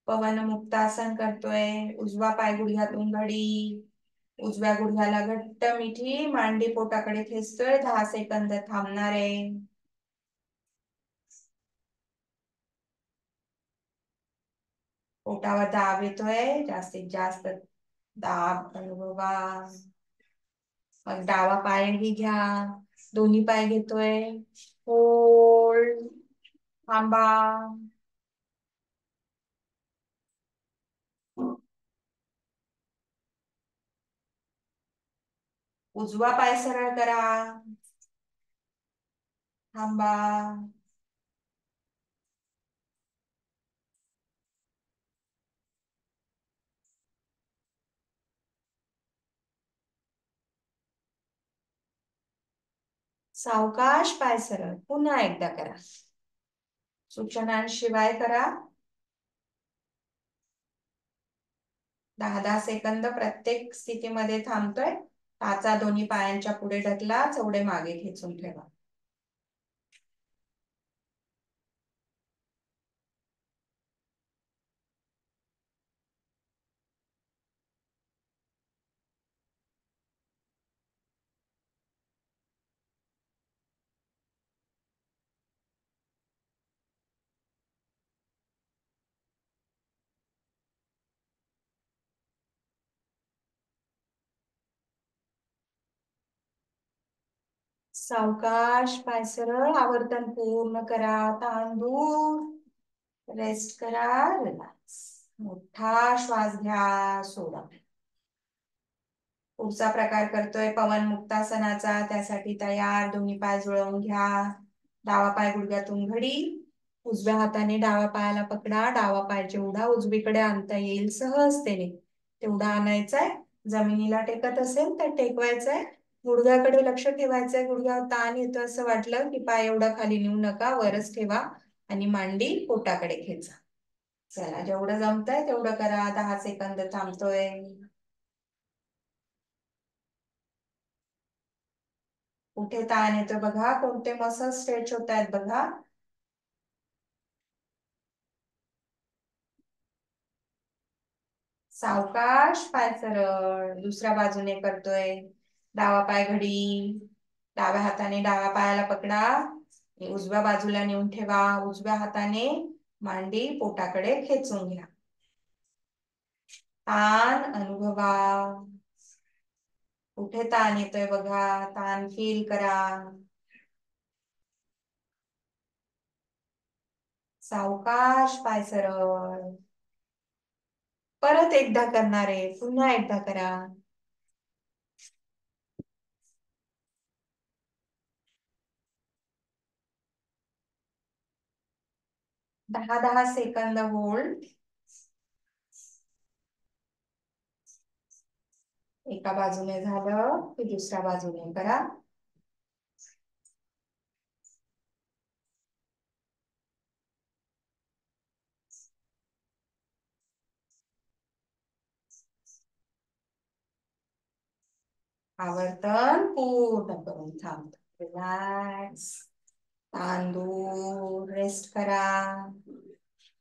पवन मुक्तासन करतोय. उजवा पाय गुडघ्यातून घडी. उजव्या गुडघ्याला घट्ट मिठी, मांडी पोटाकडे खेचतोय. 10 सेकंद थांबणारे. पोटावर दाब येतोय. जास्तीत जास्त दाब अनुभवा. मग डावा पायही घ्या. दोन्ही पाय घेतोय. होल्ड. थांबा. उजवा पाय सरळ करा. थांबा. सावकाश पाय सरळ पुन्हा एकदा करा. सूचनांशिवाय करा. 10-10 सेकंद प्रत्येक स्थितीमध्ये थांबतोय. टाचा दोन्ही पायांच्या पुढे ढकला, चवडे मागे खेचून ठेवा. सावकाश पाय सरळ, आवर्तन पूर्ण करा. ताण दूर, रेस्ट करा, रिलॅक्स. मोठा श्वास घ्या, सोडा. पुढचा प्रकार करतोय पवन मुक्तासनाचा. त्यासाठी तयार. दोन्ही पाय जुळवून घ्या. डावा पाय गुडघ्यातून घडी. उजव्या हाताने डावा पायाला पकडा. डावा पाय जेवढा उजवीकडे आणता येईल सहजतेने तेवढा आणायचाय. जमिनीला टेकत असेल तर टेकवायचंय. गुडघ्याकडे लक्ष ठेवायचंय. गुडघ्यावर ताण येतो असं वाटलं की पाय एवढा खाली नेऊ नका, वरच ठेवा आणि मांडी पोटाकडे खेचा. चला, जेवढं जमतंय तेवढं करा. 10 सेकंद थांबतोय. कुठे ताण येतो बघा, कोणते मसल स्ट्रेच होत आहेत बघा. सावकाश पाय सरळ. दुसऱ्या बाजूने करतोय. डावा पाय घडी. डाव्या हाताने डाव्या पायाला पकडा. उजव्या बाजूला नेऊन ठेवा. उजव्या हाताने मांडी पोटाकडे खेचून घ्या. ताण अनुभवा. कुठे ताण येतोय बघा, ताण फील करा. सावकाश पाय सरळ. परत एकदा करणार आहे, पुन्हा एकदा करा. 10-10 सेकंद होल्ड. एका बाजूने झालं की दुसऱ्या बाजूने करा. आवर्तन पूर्ण करून थांबतो. रिलॅक्स. ताण दूर, रेस्ट करा.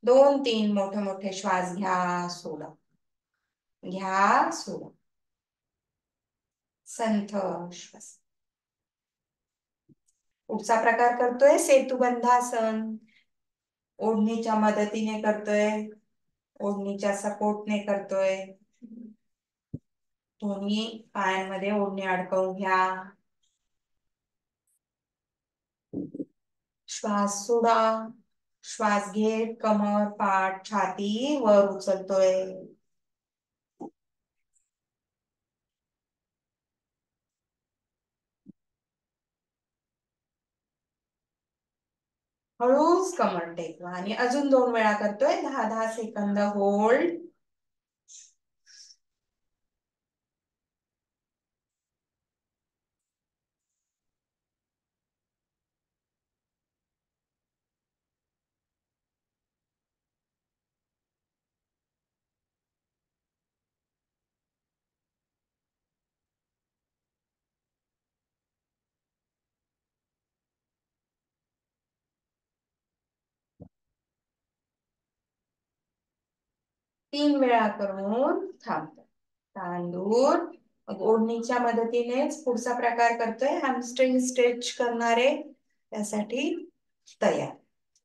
2-3 मोठे मोठे श्वास घ्या, सोडा. घ्या, सोडा. संथ श्वास. पुढचा प्रकार करतोय सेतुबंधासन. ओढणीच्या मदतीने करतोय. ओढणीच्या सपोर्टने करतोय. दोन्ही पायांमध्ये ओढणी अडकवून घ्या. श्वास सोडा. श्वास घेत कमर, पाठ, छाती वर उचलतोय. हळूच कमर टेकवा आणि अजून 2 वेळा करतोय. 10-10 सेकंद होल्ड. तीन वेळा करून थांबतो. ताण दूर. मग ओढणीच्या मदतीनेच पुढचा प्रकार करतोय हॅमस्ट्रिंग स्ट्रेच करणारे. त्यासाठी तयार.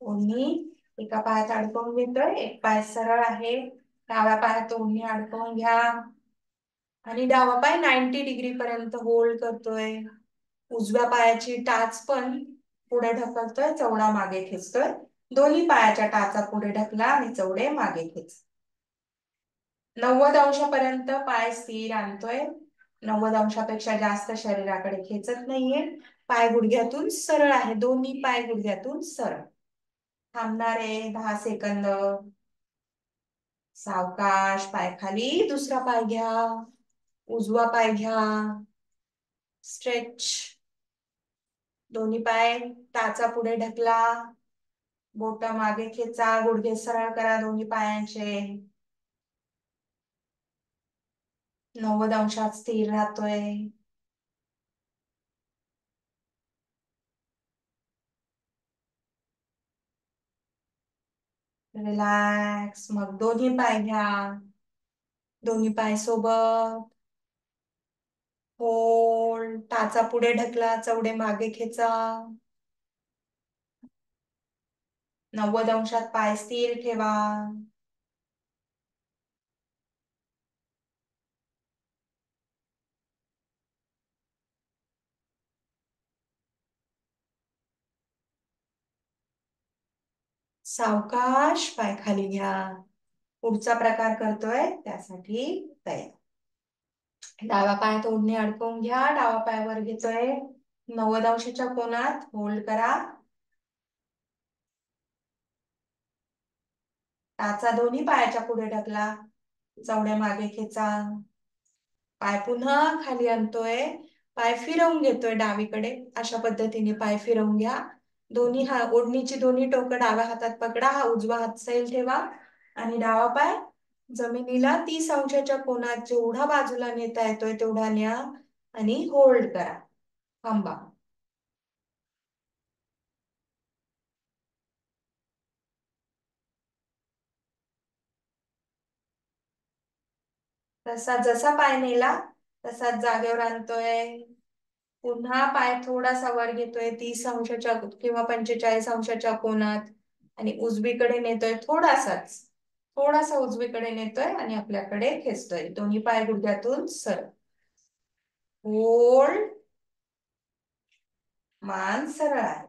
ओढणी एका पायात अडकवून घेतोय. एक पाय सरळ आहे. डाव्या पायात ओढणी अडकवून घ्या आणि डावा पाय 90 डिग्री पर्यंत होल्ड करतोय. उजव्या पायाची टाच पण पुढे ढकलतोय, चवडा मागे खेचतोय. दोन्ही पायाच्या टाचा पुढे ढकला आणि चवडे मागे खेच. 90 अंशापर्यंत पाय स्थिर आणतोय. 90 अंशापेक्षा जास्त शरीराकडे खेचत नाहीये. पाय गुडघ्यातून सरळ आहे, दोन्ही पाय गुडघ्यातून सरळ. थांबणार आहे 10 सेकंद. सावकाश पाय खाली, दुसरा पाय घ्या, उजवा पाय घ्या, स्ट्रेच. दोन्ही पाय टाचा पुढे ढकला, बोट मागे खेचा, गुडघे सरळ करा दोन्ही पायांचे. 90 अंशात स्थिर राहतोय. रिलॅक्स. मग दोन्ही पाय घ्या, दोन्ही पाय सोबत होल्ड. टाचा पुढे ढकला, चवडे मागे खेचा. 90 अंशात पाय स्थिर ठेवा. सावकाश पाय खाली घ्या. पुढचा प्रकार करतोय त्यासाठी तयार. डावा पाय ओढणी अडकवून घ्या, डावा पाय वर घेतोय, 90 अंशाच्या कोनात होल्ड करा. टाचा दोन्ही पायाच्या पुढे ढकला, चवडे मागे खेचा. पाय पुन्हा खाली आणतोय, पाय फिरवून घेतोय डावीकडे. अशा पद्धतीने पाय फिरवून घ्या. दोन्ही ओढणीची दोन्ही टोकं डाव्या हातात पकडा, हा उजवा हात सैल ठेवा आणि डावा पाय जमिनीला 30 अंशाच्या कोनात जेवढा बाजूला नेता येतोय तेवढा न्या आणि होल्ड करा. थांबा. तसा जसा पाय नेला तसाच जागेवर आणतोय. पुन्हा पाय थोडासा वर घेतोय 30 अंशाच्या किंवा 45 अंशाच्या कोनात आणि उजवीकडे नेतोय. थोडासा उजवीकडे नेतोय आणि आपल्याकडे खेचतोय. दोन्ही पाय गुडघ्यातून सरळ. होल्ड. मान सरळ आहे.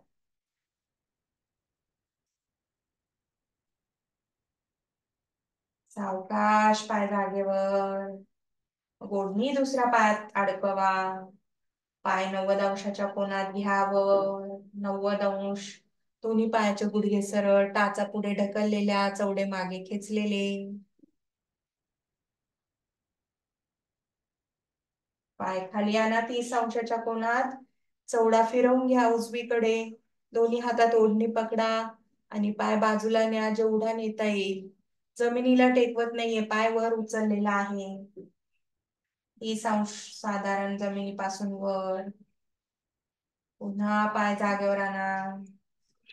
सावकाश पाय जागेवर. ओढणी दुसऱ्या पायात अडकवा. पाय 90 अंशाच्या कोनात घ्यावं. 90 अंश. दोन्ही पायाचे गुडघे सरळ, टाचा पुढे ढकललेल्या, चवडे मागे खेचलेले. पाय खाली आणा 30 अंशाच्या कोनात, चवडा फिरवून घ्या उजवीकडे. दोन्ही हातात ओढणी पकडा आणि पाय बाजूला न्या, जेवढा नेता येईल. जमिनीला टेकवत नाहीये, पाय वर उचललेला आहे. 30 अंश साधारण जमिनीपासून वर. पुन्हा पाय जागेवर आणा.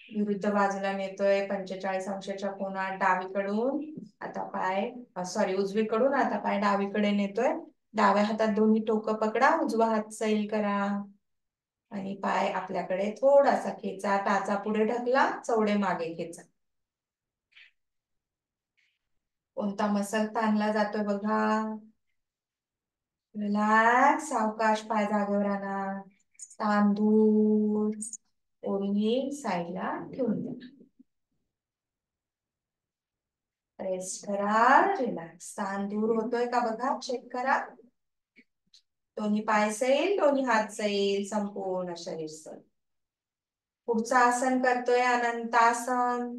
विरुद्ध बाजूला नेतोय 45 अंशाच्या कोनात डावीकडून. आता पाय उजवीकडून आता पाय डावीकडे नेतोय. डाव्या हातात दोन्ही टोकं पकडा, उजवा हात सैल करा आणि पाय आपल्याकडे थोडासा खेचा. टाचा पुढे ढकला, चवडे मागे खेचा. कोणता मसल ताणला जातोय बघा. रिलॅक्स. सावकाश पाय जागेवर आणा. ताण दूर. ओढणी साईडला ठेवून द्या. रेस्ट करा. रिलॅक्स. ताण दूर होतोय का बघा, चेक करा. दोन्ही पाय सैल, दोन्ही हात सैल, संपूर्ण शरीर सैल. पुढचं आसन करतोय अनंतासन.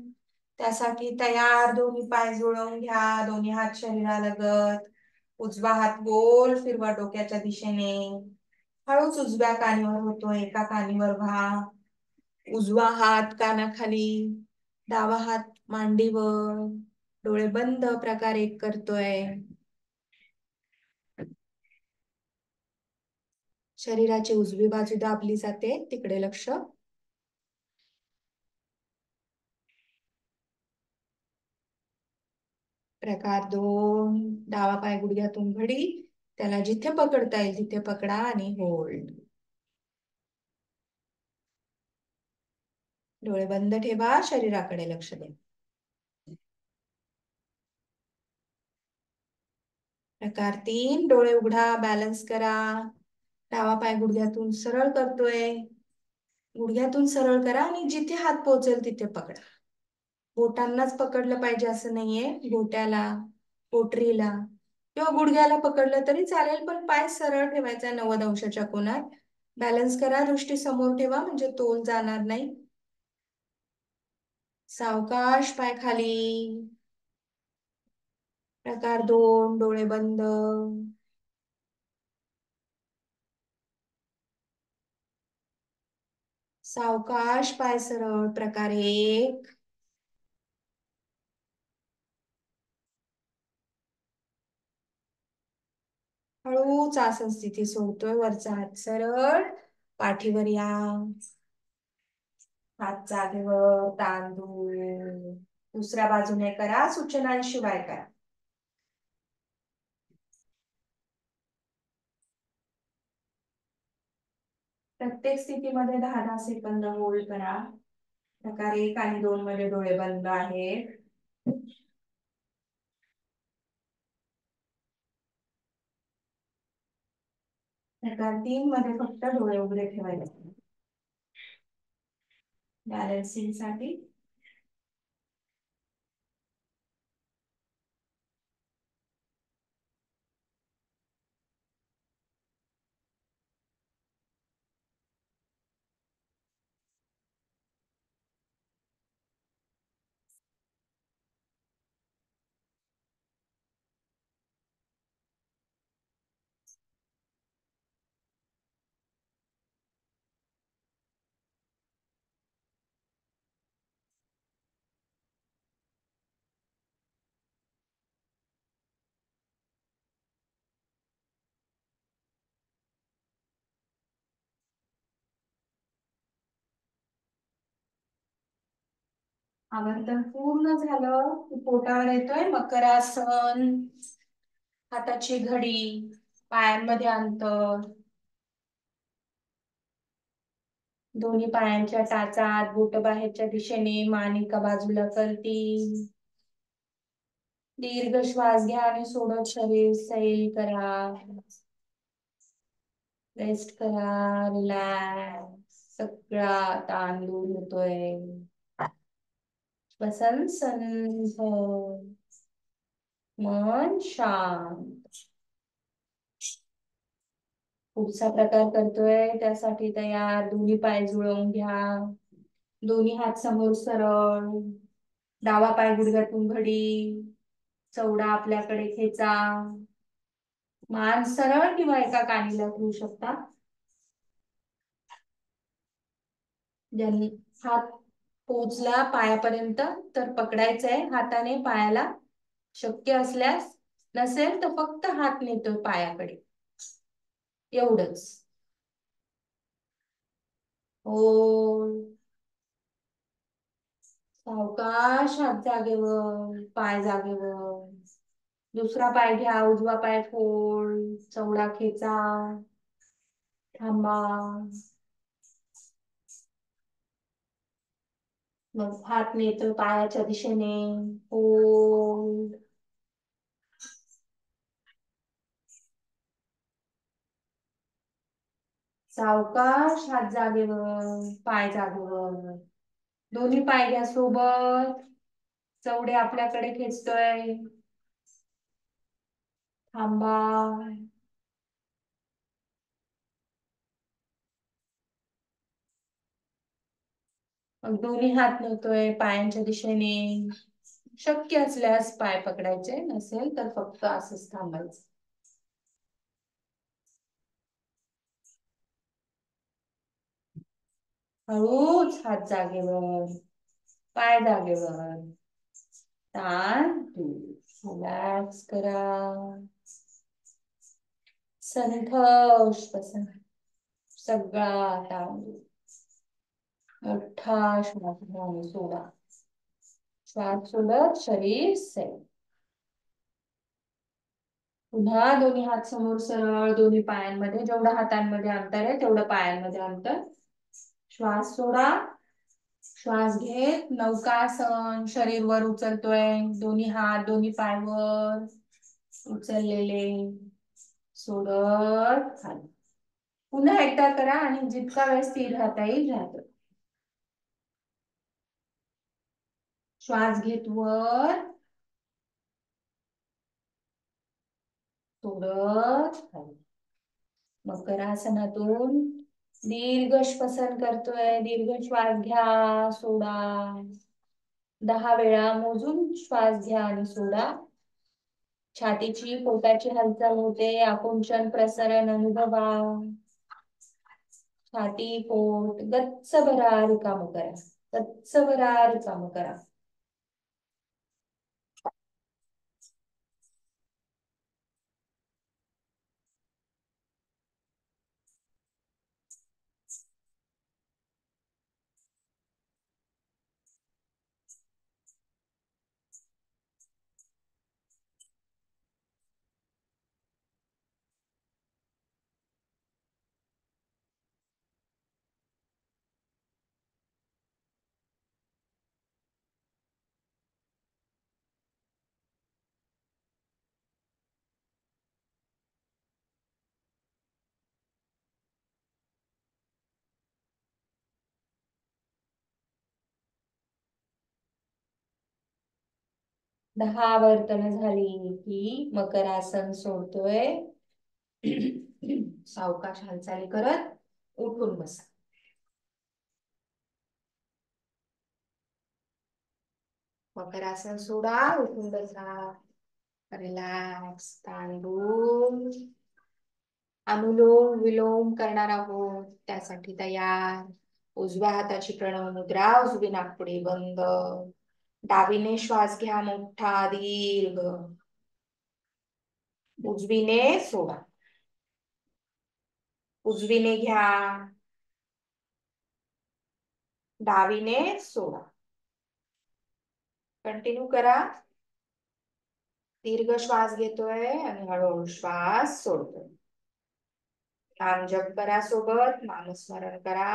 त्यासाठी तयार. दोन्ही पाय जुळवून घ्या, दोन्ही हात शरीरालगत. उजवा हात गोल फिरवा डोक्याच्या दिशेने. हळूच उजव्या कानीवर होतोय, एका कानीवर व्हा. उजवा हात कानाखाली, डावा हात मांडीवर. डोळे बंद प्रकार एक करतोय. शरीराची उजवी बाजू दाबली जाते, तिकडे लक्ष. प्रकार 2. डावा पाय गुडघ्यातून घडी, त्याला जिथे पकडता येईल तिथे पकडा आणि होल्ड. डोळे बंद ठेवा, शरीराकडे लक्ष द्या. प्रकार 3. डोळे उघडा, बॅलन्स करा. डावा पाय गुडघ्यातून सरळ करतोय. गुडघ्यातून सरळ करा आणि जिथे हात पोहोचेल तिथे पकडा. बोटांनाच पकडलं पाहिजे असं नाहीये. घोट्याला, पोटरीला किंवा गुडघ्याला पकडलं तरी चालेल, पण पाय सरळ ठेवायचा 90 अंशाच्या कोनात. बॅलन्स करा, दृष्टी समोर ठेवा म्हणजे तोल जाणार नाही. सावकाश पाय खाली. प्रकार 2, डोळे बंद. सावकाश पाय सरळ. प्रकार 1. हळूच आसन स्थिती सोडतोय. वरचा हात सरळ. पाठीवर या. हात जागेवर. तांदूळ. दुसऱ्या बाजूने करा. सूचनांशिवाय करा. प्रत्येक स्थितीमध्ये 10-10 सेकंद होल्ड करा. प्रकार 1 आणि 2 मध्ये डोळे बंद आहेत. प्रकार 3 मध्ये फक्त डोळे उघडे ठेवायचे. बॅलन्सिंग साठी. आवर्तन पूर्ण झालं की पोटावर येतोय मकरासन. हाताची घडी. पायांमध्ये अंतर. दोन्ही पायांच्या टाचात बोट बाहेरच्या दिशेने. मान एका बाजूला करती. दीर्घ श्वास घ्या आणि सोडत शरीर सैल करा. रेस्ट करा. रिलॅक्स. सगळा ताण दूर होतोय. श्वसन संथ. मन शांत. पुढचा प्रकार करतोय त्यासाठी तयार. दोन्ही पाय जुळवून घ्या. दोन्ही हात समोर सरळ. डावा पाय गुडघ्यातून घडी. चवडा आपल्याकडे खेचा. मान सरळ किंवा एका कानीला ठेवू शकता. ज्यांनी हात पोचला पायापर्यंत तर पकडायचंय हाताने पायाला. शक्य असल्यास. नसेल तर फक्त हात नेतोय पायाकडे. एवढंच. हो. सावकाश हात जागेवर. पाय जागेवर. दुसरा पाय घ्या. उजवा पाय फोल्ड. चवडा खेचा. थांबा. मग हात नेतो पायाच्या दिशेने. फोल्ड. सावकाश हात जागेवर. पाय जागेवर. दोन्ही पाय घ्या सोबत. चवडे आपल्याकडे खेचतोय. थांबा. मग दोन्ही हात नेतोय पायांच्या दिशेने. शक्य असल्यास पाय पकडायचे. नसेल तर फक्त असंच थांबायचं. हळूच हात जागेवर. पाय जागेवर. ताण दूर. रिलॅक्स करा. संथ श्वसन. सगळा ताण दूर. मोठा श्वास घ्या आणि सोडा. श्वास सोडत शरीर सैल. पुन्हा दोन्ही हात समोर सरळ. दोन्ही पायांमध्ये जेवढं हातांमध्ये अंतर आहे तेवढं पायांमध्ये अंतर. श्वास सोडा. श्वास घेत नौकासन. शरीर वर उचलतोय. दोन्ही हात दोन्ही पाय वर उचललेले. सोडत खाली. पुन्हा एकदा करा आणि जितका वेळ स्थिर राहता येईल राहतो. श्वास घेत वर. सोडत खाली. मकरासनातून दीर्घ श्वसन करतोय, दीर्घ श्वास घ्या, सोडा. 10 वेळा मोजून श्वास घ्या आणि सोडा. छातीची पोटाची हालचाल होते, आकुंचन प्रसरण अनुभवा. छाती पोट गच्च भरा, रिकाम करा. गच्च भरा, रिकाम करा. 10 आवर्तन झाली की मकरासन सोडतोय. सावकाश हालचाली करत उठून बसा. मकरासन सोडा, उठून बसा. रिलॅक्स, तांदूळ. अनुलोम विलोम करणार आहोत, त्यासाठी तयार. उजव्या हाताची प्रणव मुद्रा, उजवी नाकपुडी बंद. डावीने श्वास घ्या मोठा दीर्घ. उजवीने सोडा. उजवीने घ्या, डावीने सोडा. कंटिन्यू करा. दीर्घ श्वास घेतोय आणि हळूहळू श्वास सोडतोय. नाम जप करा, सोबत नामस्मरण करा.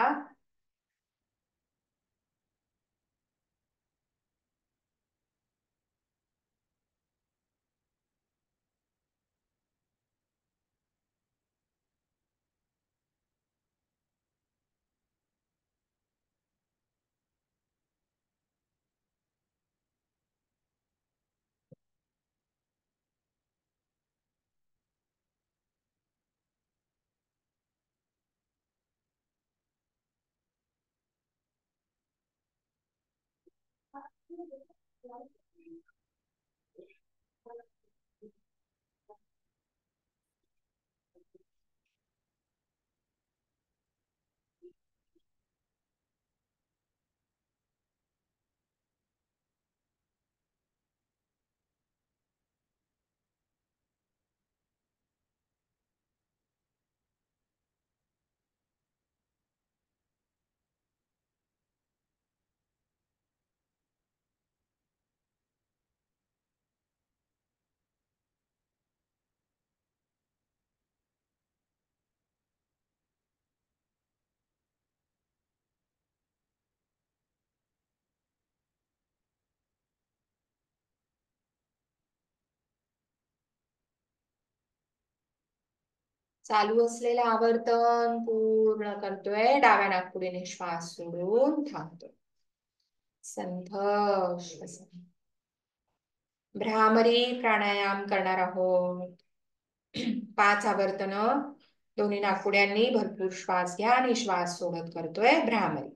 चालू असलेलं आवर्तन पूर्ण करतोय. डाव्या नाकपुडीने श्वास सोडून थांबतोय. संथ श्वसन. भ्रामरी प्राणायाम करणार आहोत. 5 आवर्तन दोन्ही नाकपुड्यांनी भरपूर श्वास घ्या आणि श्वास सोडत करतोय भ्रामरी.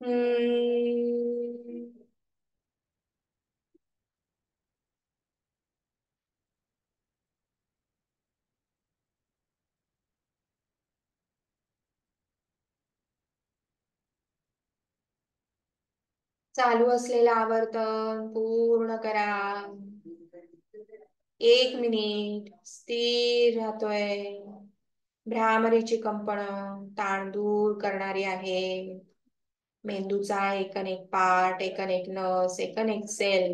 हम्म. चालू असलेलं आवर्तन पूर्ण करा. 1 मिनिट स्थिर राहतोय. भ्रामरीची कंपन ताण दूर करणारी आहे. मेंदूचा एकन पार्ट, एकन नस, एकन सेल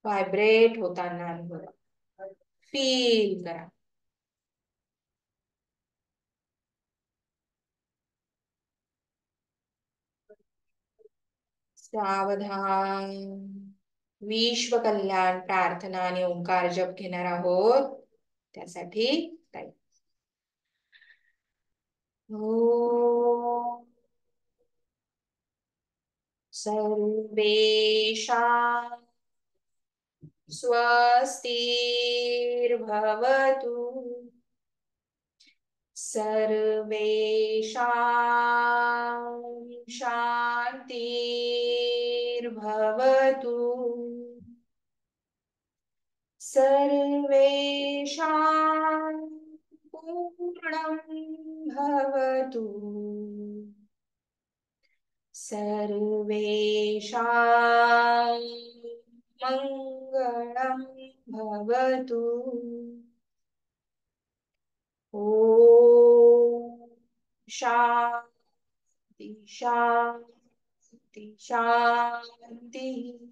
व्हायब्रेट होताना फील करा. सावधान. विश्व कल्याण प्रार्थना आणि ओंकार जप घेणार आहोत. त्यासाठी ओम सर्वेषां स्वस्तिर्भवतु. सर्वेषां शान्तिर्भवतु. सर्वेषां पूर्णं भवतु. सर्वेषां मङ्गलं भवतु. ॐ शान्ति शान्ति शान्तिः.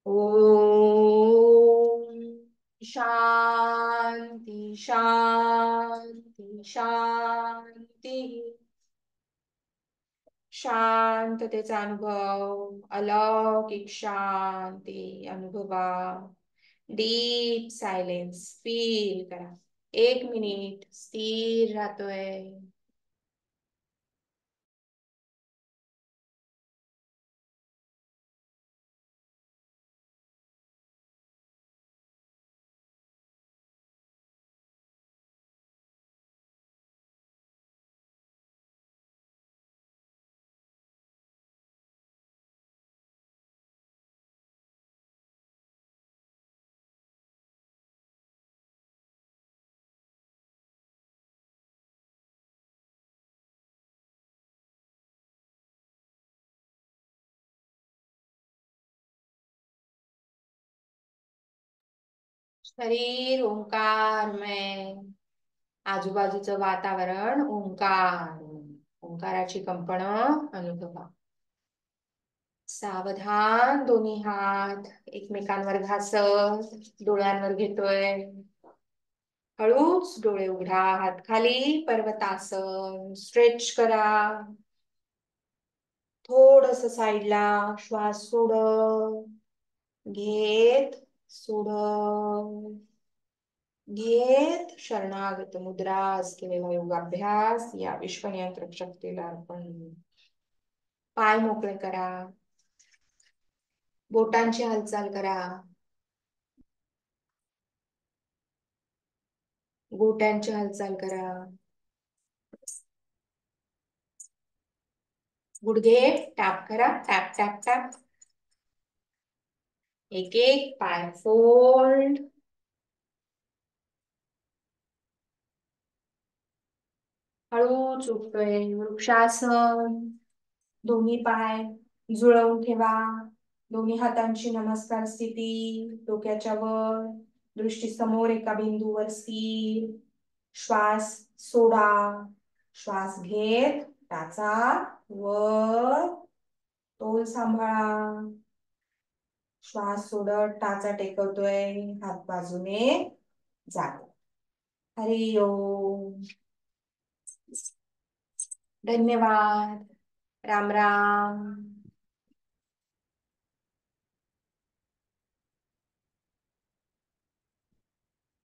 ओम शांती शांती शांती. शांततेचा अनुभव, अलौकिक शांती अनुभवा. डीप सायलेन्स फील करा. 1 मिनिट स्थिर राहतोय. शरीर ओंकार में, आजूबाजूचं वातावरण ओंकार, ओंकाराची कंपन अनुभवा. सावधान. दोन्ही हात एकमेकांवर घासत डोळ्यांवर घेतोय. हळूच डोळे उघडा. हात खाली. पर्वतासन स्ट्रेच करा. थोडस साईडला. श्वास सोड, घेत सोड, घेत. शरणागत मुद्रास केलेला योगाभ्यास या विश्वनियंत्रक शक्तीला अर्पण. पाय मोकळे करा. बोटांची हालचाल करा. गोट्यांची हालचाल करा. गुडघे टॅप करा. Tap tap tap. एक एक पाय फोल्ड. हळूच उठतोय. वृक्षासन. दोन्ही पाय जुळवून ठेवा. दोन्ही हातांची नमस्कार स्थिती, डोक्याच्या वर, दृष्टी समोर एका बिंदूवर स्थिर. श्वास सोडा, श्वास घेत टाचा वर, तोल सांभाळा. श्वास सोडत टाचा टेकवतोय, हात बाजूने जातो. हरि ओम. धन्यवाद. राम राम.